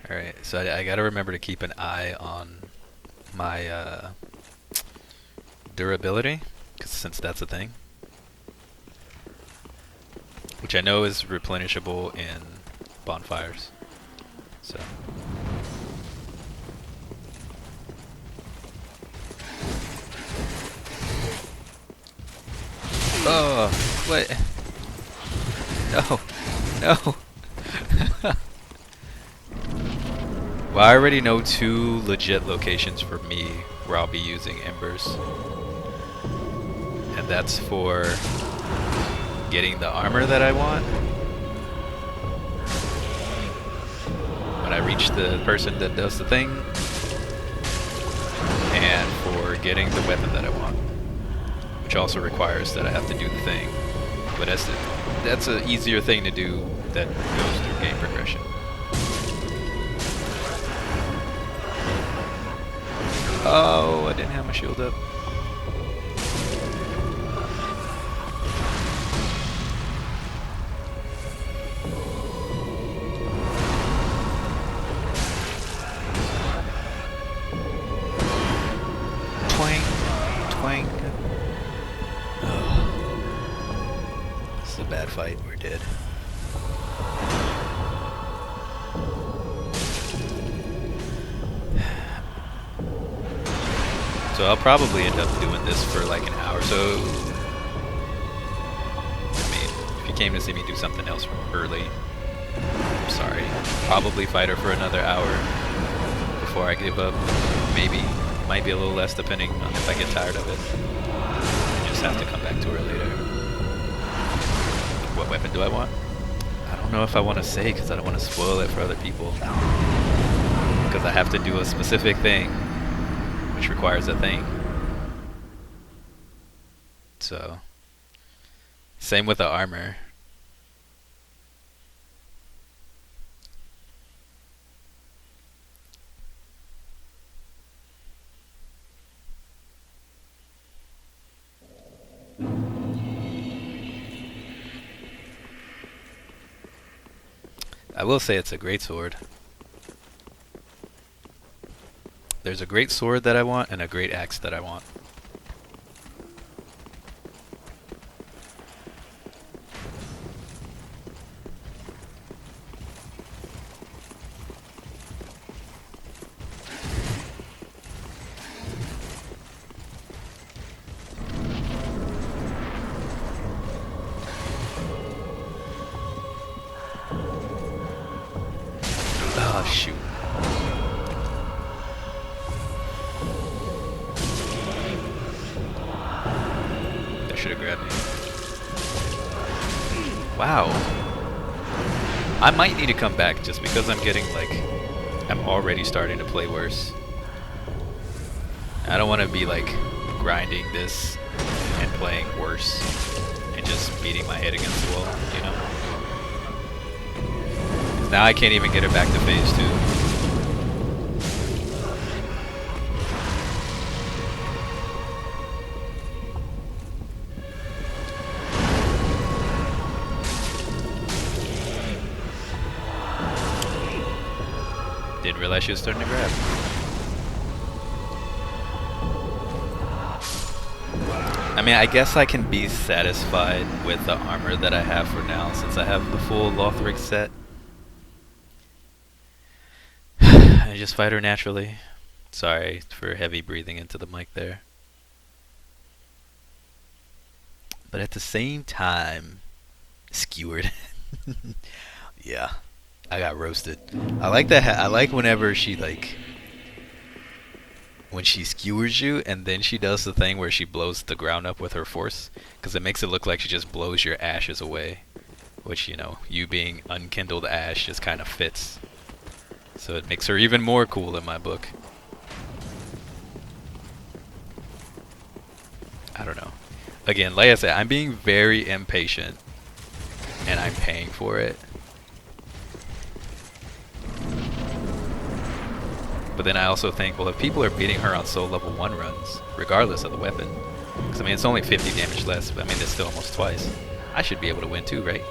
Speaker 1: Alright, so I gotta remember to keep an eye on my durability, since that's a thing. Which I know is replenishable in bonfires. So. Oh, what? No, no. Well, I already know 2 legit locations for me where I'll be using embers. And that's for getting the armor that I want. When I reach the person that does the thing. And for getting the weapon that I want. Which also requires that I have to do the thing. But that's an easier thing to do that goes through game progression. Oh, I didn't have my shield up. Twang, twang. Oh. This is a bad fight. We're dead. So I'll probably end up doing this for like an hour or so. I mean, if you came to see me do something else early, I'm sorry. Probably fight her for another hour before I give up. Maybe. Might be a little less depending on if I get tired of it. I just have to come back to her later. What weapon do I want? I don't know if I want to say because I don't want to spoil it for other people. Because I have to do a specific thing. Which requires a thing. So, same with the armor. I will say it's a great sword. There's a great sword that I want and a great axe that I want. Oh, shoot. That should have grabbed me. Wow. I might need to come back just because I'm getting like... I'm already starting to play worse. I don't want to be like grinding this and playing worse and just beating my head against the wall, you know? Now I can't even get it back to phase 2. didn't realize she was starting to grab. I mean, I guess I can be satisfied with the armor that I have for now, since I have the full Lothric set. I just fight her naturally. Sorry for heavy breathing into the mic there. But at the same time, skewered. Yeah, I got roasted. I like that. I like whenever she when she skewers you and then she does the thing where she blows the ground up with her force, because it makes it look like she just blows your ashes away, which, you know, you being unkindled ash just kind of fits. So it makes her even more cool in my book. I don't know. Again, like I said, I'm being very impatient and I'm paying for it. But then I also think, well, if people are beating her on soul level 1 runs, regardless of the weapon, because I mean, it's only 50 damage less, but I mean, it's still almost twice, I should be able to win too, right?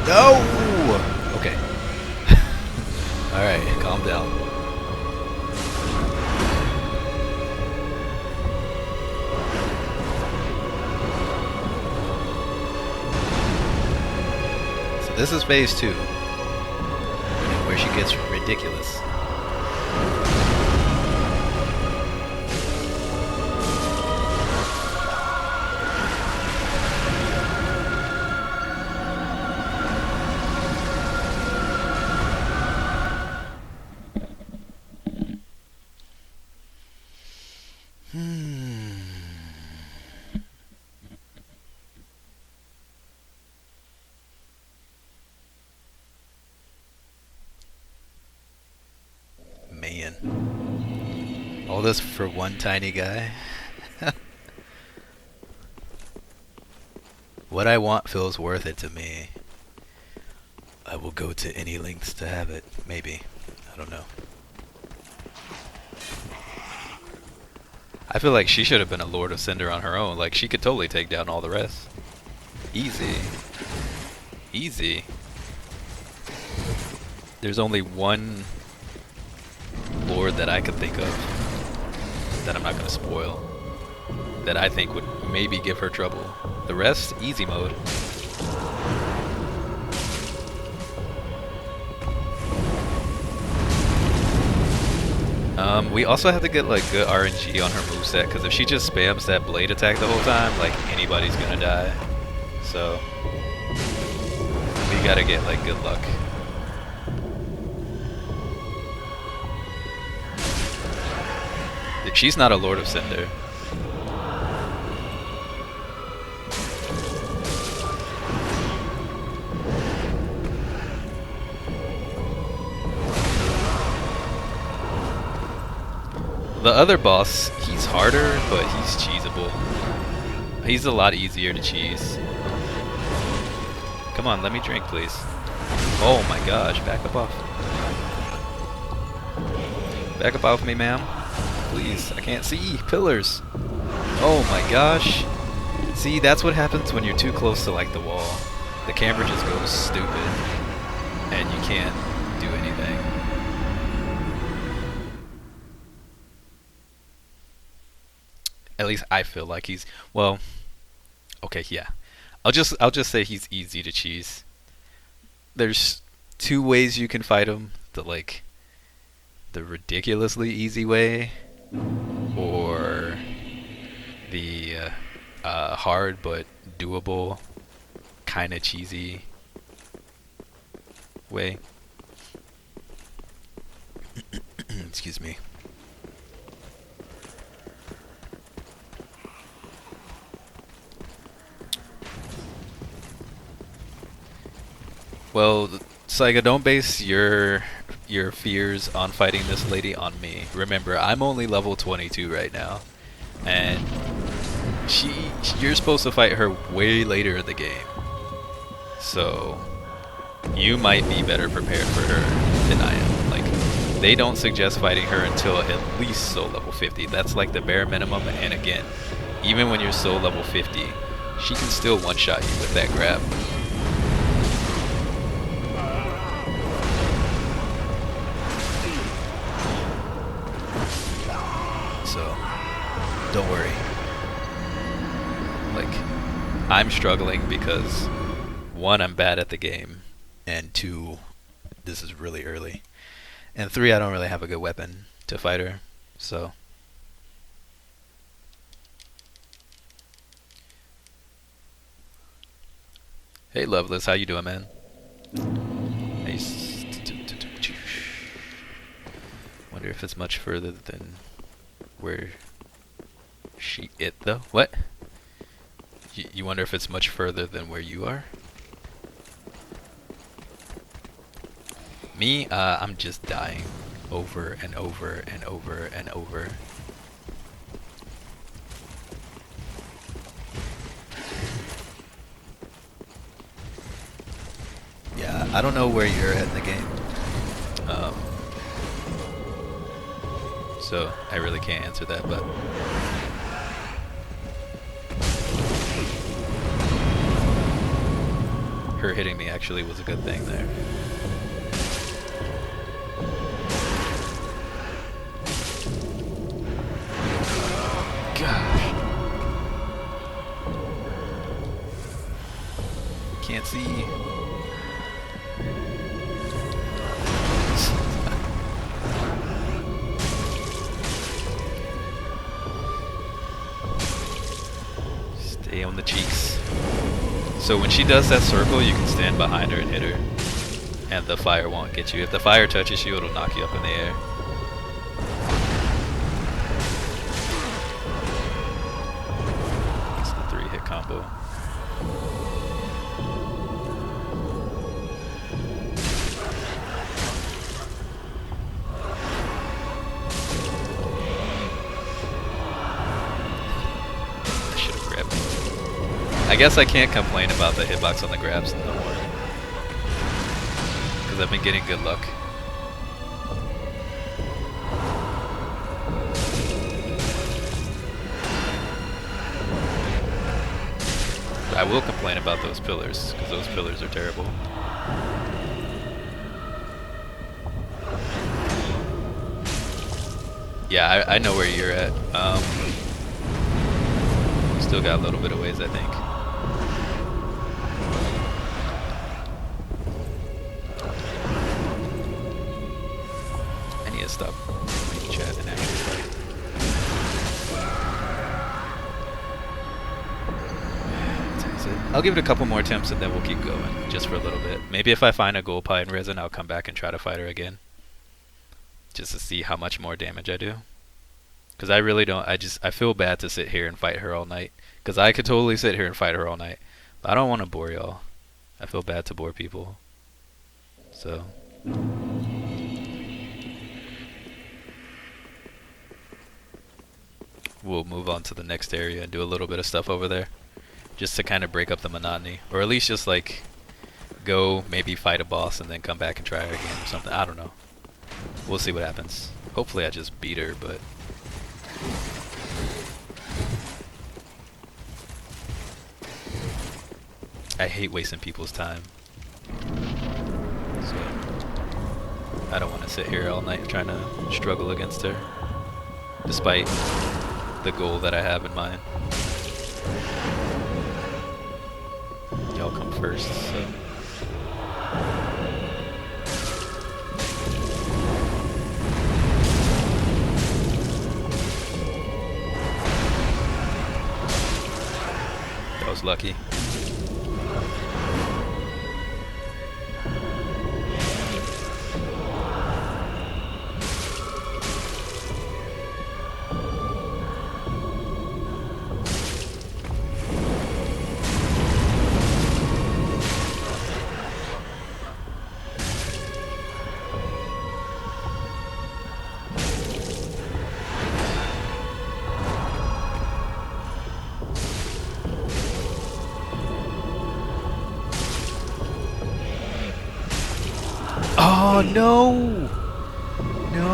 Speaker 1: No! Okay. Alright, calm down. So this is phase 2, where she gets ridiculous. Man. All this for one tiny guy? What I want feels worth it to me. I will go to any lengths to have it. Maybe. I don't know. I feel like she should have been a Lord of Cinder on her own. Like, she could totally take down all the rest. Easy. Easy. There's only one Lord that I could think of that I'm not going to spoil, that I think would maybe give her trouble. The rest, easy mode. We also have to get like good RNG on her moveset, because if she just spams that blade attack the whole time, like anybody's gonna die. So be you gotta get like good luck. She's not a Lord of Cinder. The other boss, he's harder, but he's cheesable. He's a lot easier to cheese. Come on, let me drink, please. Oh my gosh, back up off. Back up off me, ma'am. Please, I can't see. Pillars. Oh my gosh. See, that's what happens when you're too close to like the wall. The camera just goes stupid, and you can't do anything. At least I feel like he's, well, okay, yeah. I'll just say he's easy to cheese. There's two ways you can fight him. The ridiculously easy way, or the hard but doable, kind of cheesy way. Excuse me. Well, Saiga, don't base your fears on fighting this lady on me. Remember, I'm only level 22 right now, and you're supposed to fight her way later in the game. So you might be better prepared for her than I am. Like, they don't suggest fighting her until at least soul level 50. That's like the bare minimum. And again, even when you're soul level 50, she can still one-shot you with that grab. So don't worry. Like, I'm struggling because 1, I'm bad at the game, and 2, this is really early, and 3, I don't really have a good weapon to fight her. So hey Loveless, how you doing, man? Nice. Wonder if it's much further than where though? What? You wonder if it's much further than where you are? Me, I'm just dying over and over and over and over. Yeah, I don't know where you're at in the game. So I really can't answer that, but her hitting me actually was a good thing there. Gosh. Can't see. Stay on the cheeks. So when she does that circle, you can stand behind her and hit her, and the fire won't get you. If the fire touches you, it'll knock you up in the air. It's the 3-hit combo. I guess I can't complain about the hitbox on the grabs no more, because I've been getting good luck. I will complain about those pillars, because those pillars are terrible. Yeah, I know where you're at. Still got a little bit of ways, I think. I need to stop reading chat and actually fight. I'll give it a couple more attempts and then we'll keep going, just for a little bit. Maybe if I find a gold pie in resin, I'll come back and try to fight her again. Just to see how much more damage I do. Because I really don't, I feel bad to sit here and fight her all night. Because I could totally sit here and fight her all night. But I don't want to bore y'all. I feel bad to bore people. So. We'll move on to the next area and do a little bit of stuff over there. Just to kind of break up the monotony. Or at least just like go maybe fight a boss and then come back and try her again or something. I don't know. We'll see what happens. Hopefully I just beat her, but I hate wasting people's time. So I don't want to sit here all night trying to struggle against her. Despite the goal that I have in mind. Y'all come first, so. That was lucky. Oh no! No!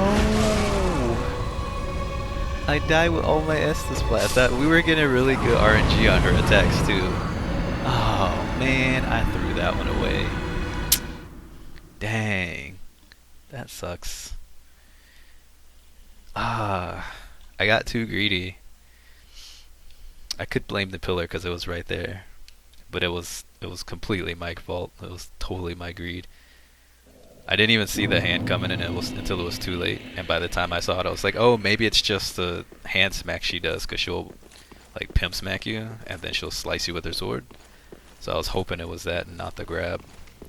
Speaker 1: I died with all my Estus Blast. We were getting really good RNG on her attacks too. Oh man, I threw that one away. Dang. That sucks. I got too greedy. I could blame the pillar because it was right there. But it was completely my fault. It was totally my greed. I didn't even see the hand coming in until it was too late. And by the time I saw it, I was like, oh, maybe it's just the hand smack she does, because she'll like pimp smack you, and then she'll slice you with her sword. So I was hoping it was that and not the grab.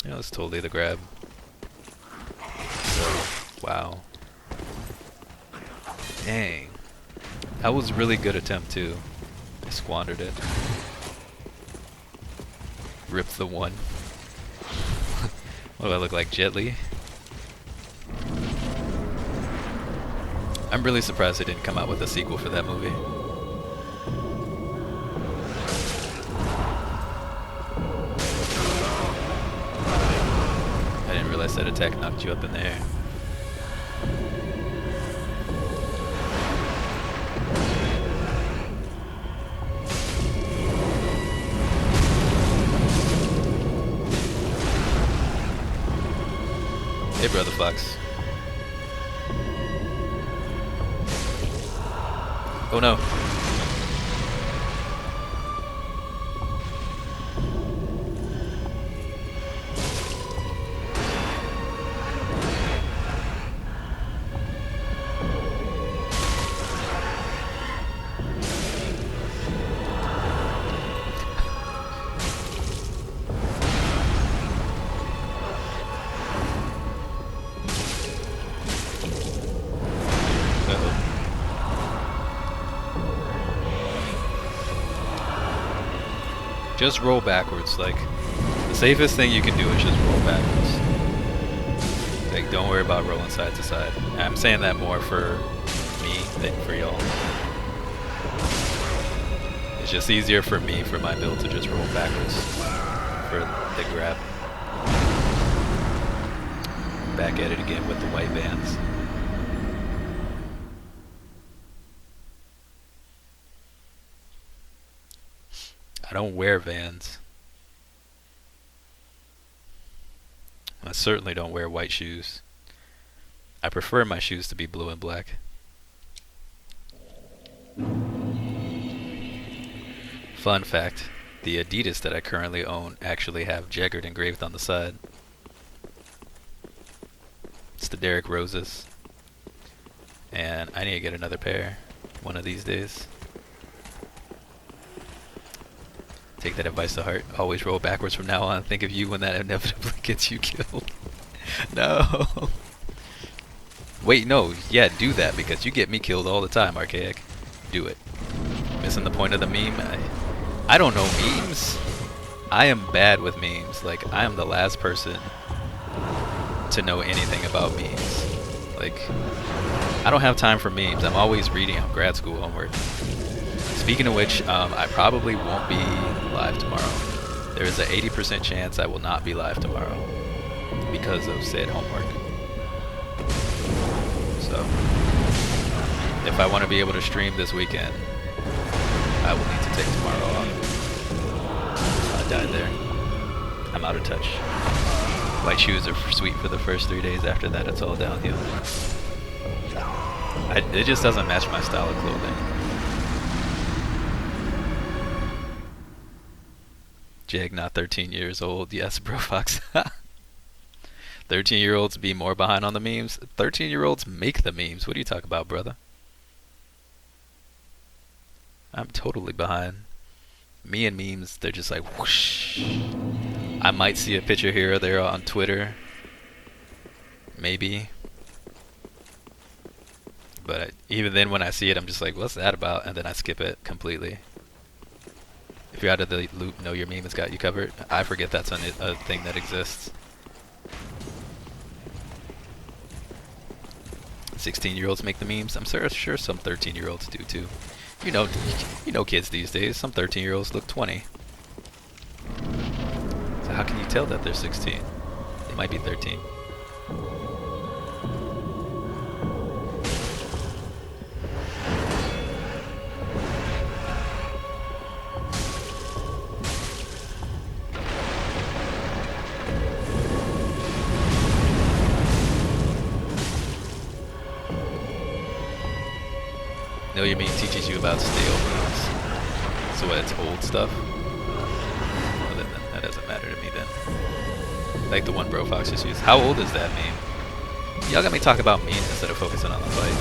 Speaker 1: It was totally the grab. So, wow. Dang. That was a really good attempt, too. I squandered it. Ripped the one. What do I look like, Jet Li? I'm really surprised they didn't come out with a sequel for that movie. I didn't realize that attack knocked you up in the air. Hey, Brother Fox. Oh no. Just roll backwards. Like, the safest thing you can do is just roll backwards. Like, don't worry about rolling side to side. I'm saying that more for me than for y'all. It's just easier for me, for my build, to just roll backwards for the grab. Back at it again with the white bands. I don't wear Vans. I certainly don't wear white shoes. I prefer my shoes to be blue and black. Fun fact, the Adidas that I currently own actually have Jeggerd engraved on the side. It's the Derrick Roses. And I need to get another pair one of these days. Take that advice to heart. Always roll backwards from now on. Think of you when that inevitably gets you killed. No. Wait, no. Yeah, do that because you get me killed all the time, Archaic. Do it. Missing the point of the meme? I don't know memes. I am bad with memes. Like, I am the last person to know anything about memes. Like, I don't have time for memes. I'm always reading on grad school homework. Speaking of which, I probably won't be live tomorrow. There is an 80% chance I will not be live tomorrow because of said homework. So, if I want to be able to stream this weekend, I will need to take tomorrow off. I died there. I'm out of touch. White shoes are sweet for the first 3 days. After that, it's all downhill. It just doesn't match my style of clothing. Jag, not 13 years old. Yes, bro, Fox. 13-year-olds be more behind on the memes. 13-year-olds make the memes. What are you talking about, brother? I'm totally behind. Me and memes, they're just like whoosh. I might see a picture here or there on Twitter. Maybe. But even then when I see it, I'm just like, what's that about? And then I skip it completely. If you're out of the loop, know your meme has got you covered. I forget that's a thing that exists. 16-year-olds make the memes. I'm sure some 13-year-olds do too. You know kids these days. Some 13-year-olds look 20. So how can you tell that they're 16? They might be 13. Know your meme teaches you about stale memes. So what, it's old stuff? Well, then that doesn't matter to me then. Like the one Bro Fox just used. How old is that meme? Y'all got me talk about memes instead of focusing on the fight.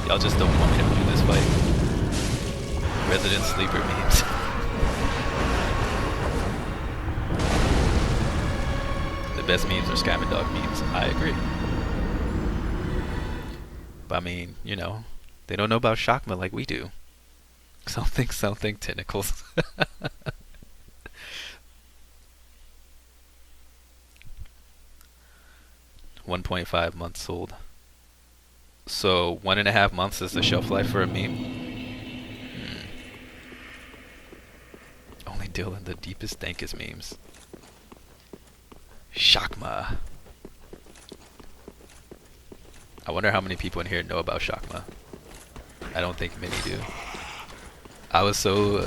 Speaker 1: Y'all just don't want me to do this fight. Resident sleeper memes. The best memes are Skyman Dog memes. I agree. But I mean, you know, they don't know about Shockma like we do. Something tentacles. 1.5 months old. So 1.5 months is the shelf life for a meme. Only Dylan, the deepest, dankest memes. Shockma. I wonder how many people in here know about Shockma. I don't think many do. I was so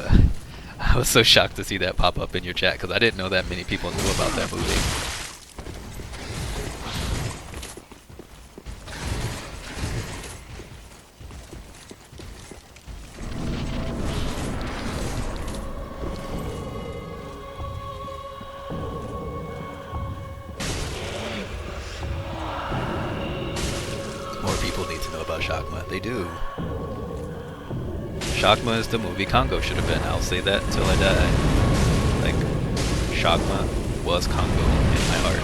Speaker 1: shocked to see that pop up in your chat because I didn't know that many people knew about that movie. More people need to know about Shockma. They do. Shockma is the movie Congo should have been. I'll say that until I die. Like, Shockma was Congo in my heart.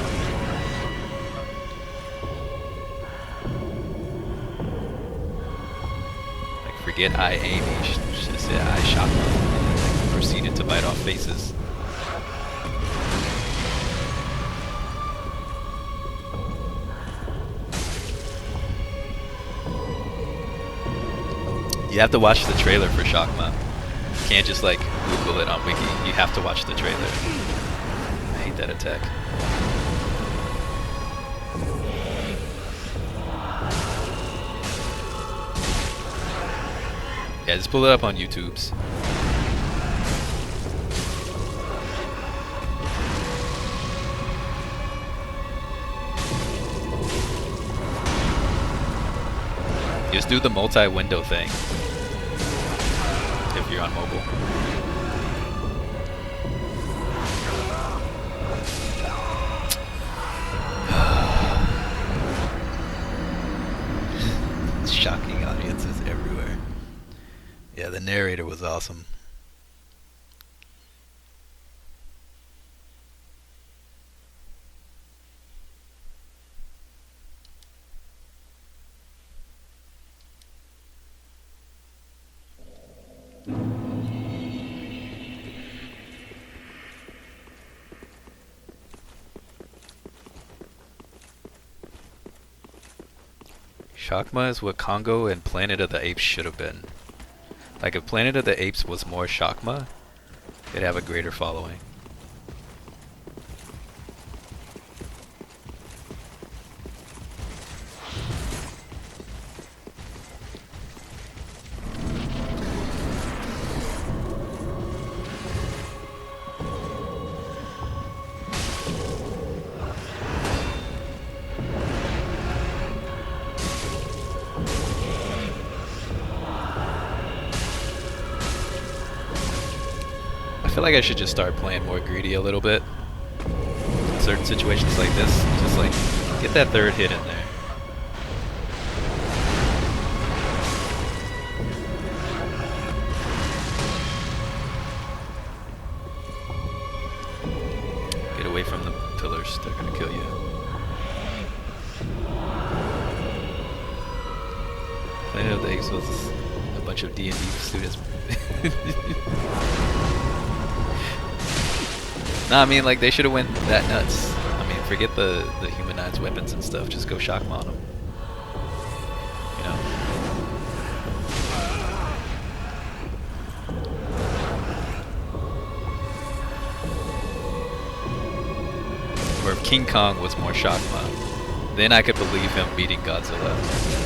Speaker 1: Like, forget I Amy. Should have said I Shockma. And then, like, proceeded to bite off faces. You have to watch the trailer for Shockma. You can't just like Google it on Wiki. You have to watch the trailer. I hate that attack. Yeah, just pull it up on YouTube's. Just do the multi-window thing if you're on mobile. Shocking audiences everywhere. Yeah, the narrator was awesome. Chakma is what Congo and Planet of the Apes should have been. Like if Planet of the Apes was more Chakma, it'd have a greater following. I feel like I should just start playing more greedy a little bit. In certain situations like this, just like get that third hit in there. Get away from the pillars, they're gonna kill you. Planet of the Apes was a bunch of D&D students. Nah, I mean, like, they should have went that nuts. I mean, forget the humanized weapons and stuff. Just go Chakma on them. You know? Or if King Kong was more Chakma, then I could believe him beating Godzilla.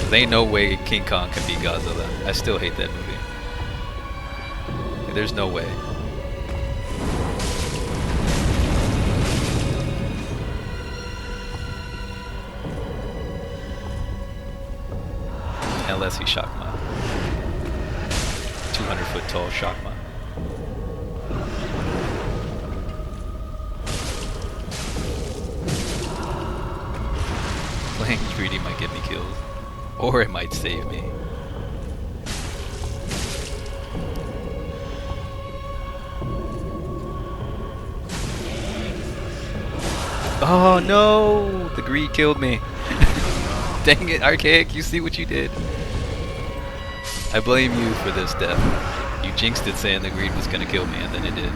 Speaker 1: 'Cause ain't no way King Kong can beat Godzilla. I still hate that movie. There's no way. Unless he's Chakma. 200-foot tall Chakma. Playing greedy might get me killed. Or it might save me. Oh no! The greed killed me. Dang it, Archaic, you see what you did? I blame you for this death. You jinxed it saying the greed was gonna kill me, and then it did.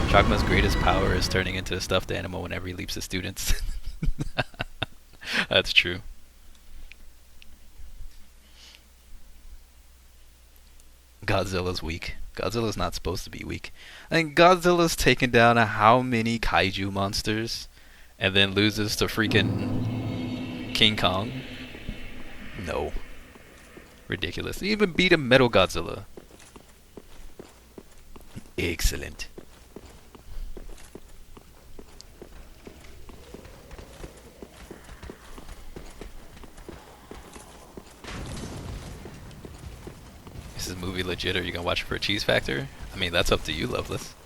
Speaker 1: Chakma's greatest power is turning into a stuffed animal whenever he leaps at students. That's true. Godzilla's weak. Godzilla's not supposed to be weak. I think Godzilla's taken down how many kaiju monsters and then loses to freaking King Kong? No. Ridiculous. He even beat a Metal Godzilla. Excellent. Is this movie legit, or are you gonna watch it for a cheese factor? I mean, that's up to you, Loveless.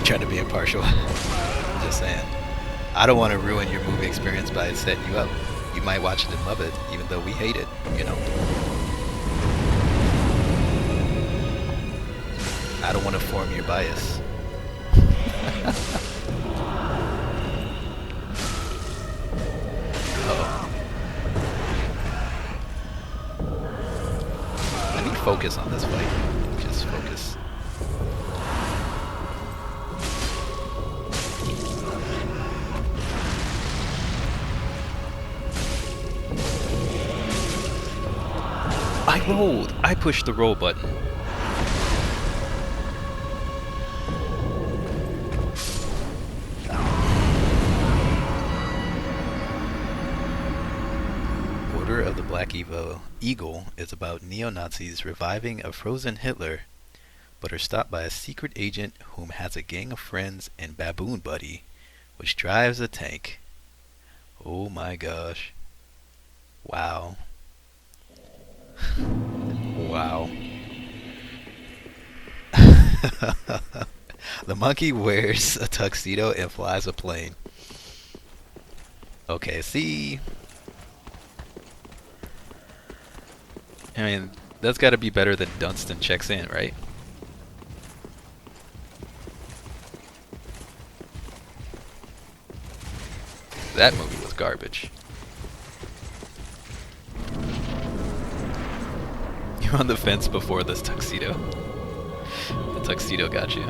Speaker 1: Trying to be impartial. I'm just saying. I don't want to ruin your movie experience by setting you up. You might watch it and love it, even though we hate it, you know? I don't want to form your bias. Uh-oh. I need focus on this fight. Just focus. rolled. I pushed the roll button. Order of the Black Eagle is about neo-Nazis reviving a frozen Hitler, but are stopped by a secret agent whom has a gang of friends and baboon buddy, which drives a tank. Oh my gosh. Wow. Wow. The monkey wears a tuxedo and flies a plane. Okay, see? I mean, that's gotta be better than Dunstan Checks In, right? That movie was garbage. You're on the fence before this tuxedo. The tuxedo got you.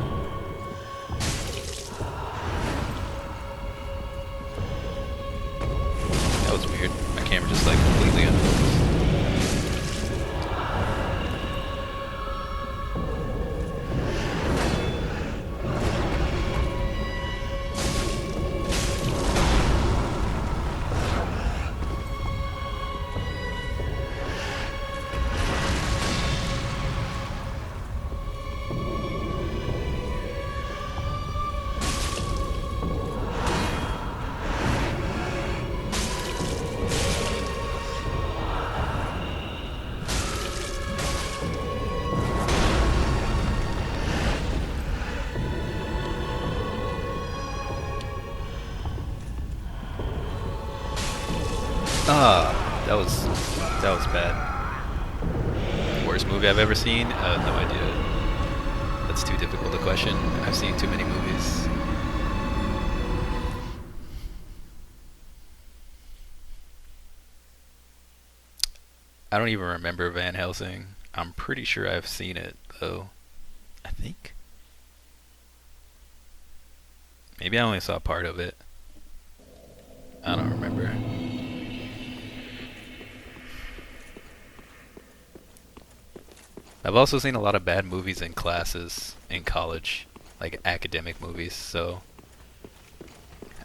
Speaker 1: That was weird. My camera just like completely unfocused. Ah, that was bad. Worst movie I've ever seen? No idea. That's too difficult a question. I've seen too many movies. I don't even remember Van Helsing. I'm pretty sure I've seen it though. I think. Maybe I only saw part of it. I don't remember. I've also seen a lot of bad movies in classes in college, like academic movies, so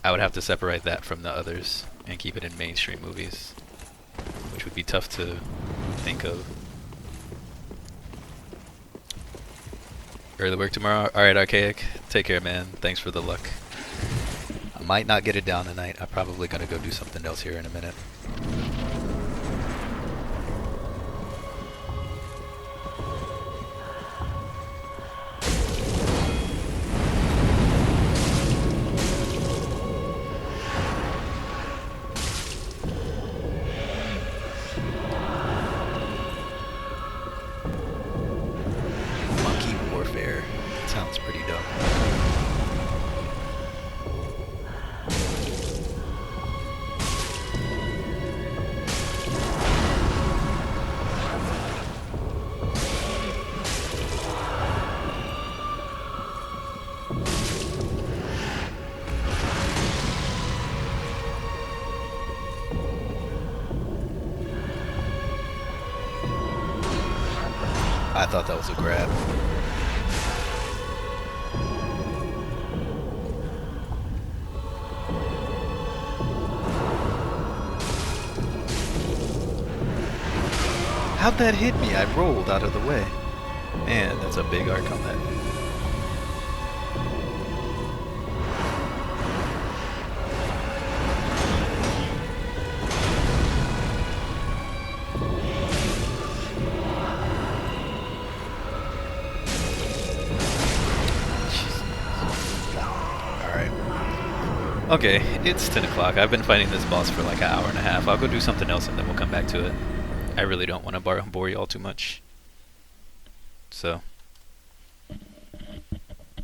Speaker 1: I would have to separate that from the others and keep it in mainstream movies, which would be tough to think of. Early work tomorrow? Alright, Archaic. Take care, man. Thanks for the luck. I might not get it down tonight. I'm probably gonna go do something else here in a minute. Sounds pretty dumb. I thought that was a grab. How'd that hit me? I rolled out of the way. Man, that's a big arc on that. Alright. Okay, it's 10 o'clock. I've been fighting this boss for like an hour and a half. I'll go do something else and then we'll come back to it. I really don't want to bore you all too much. So,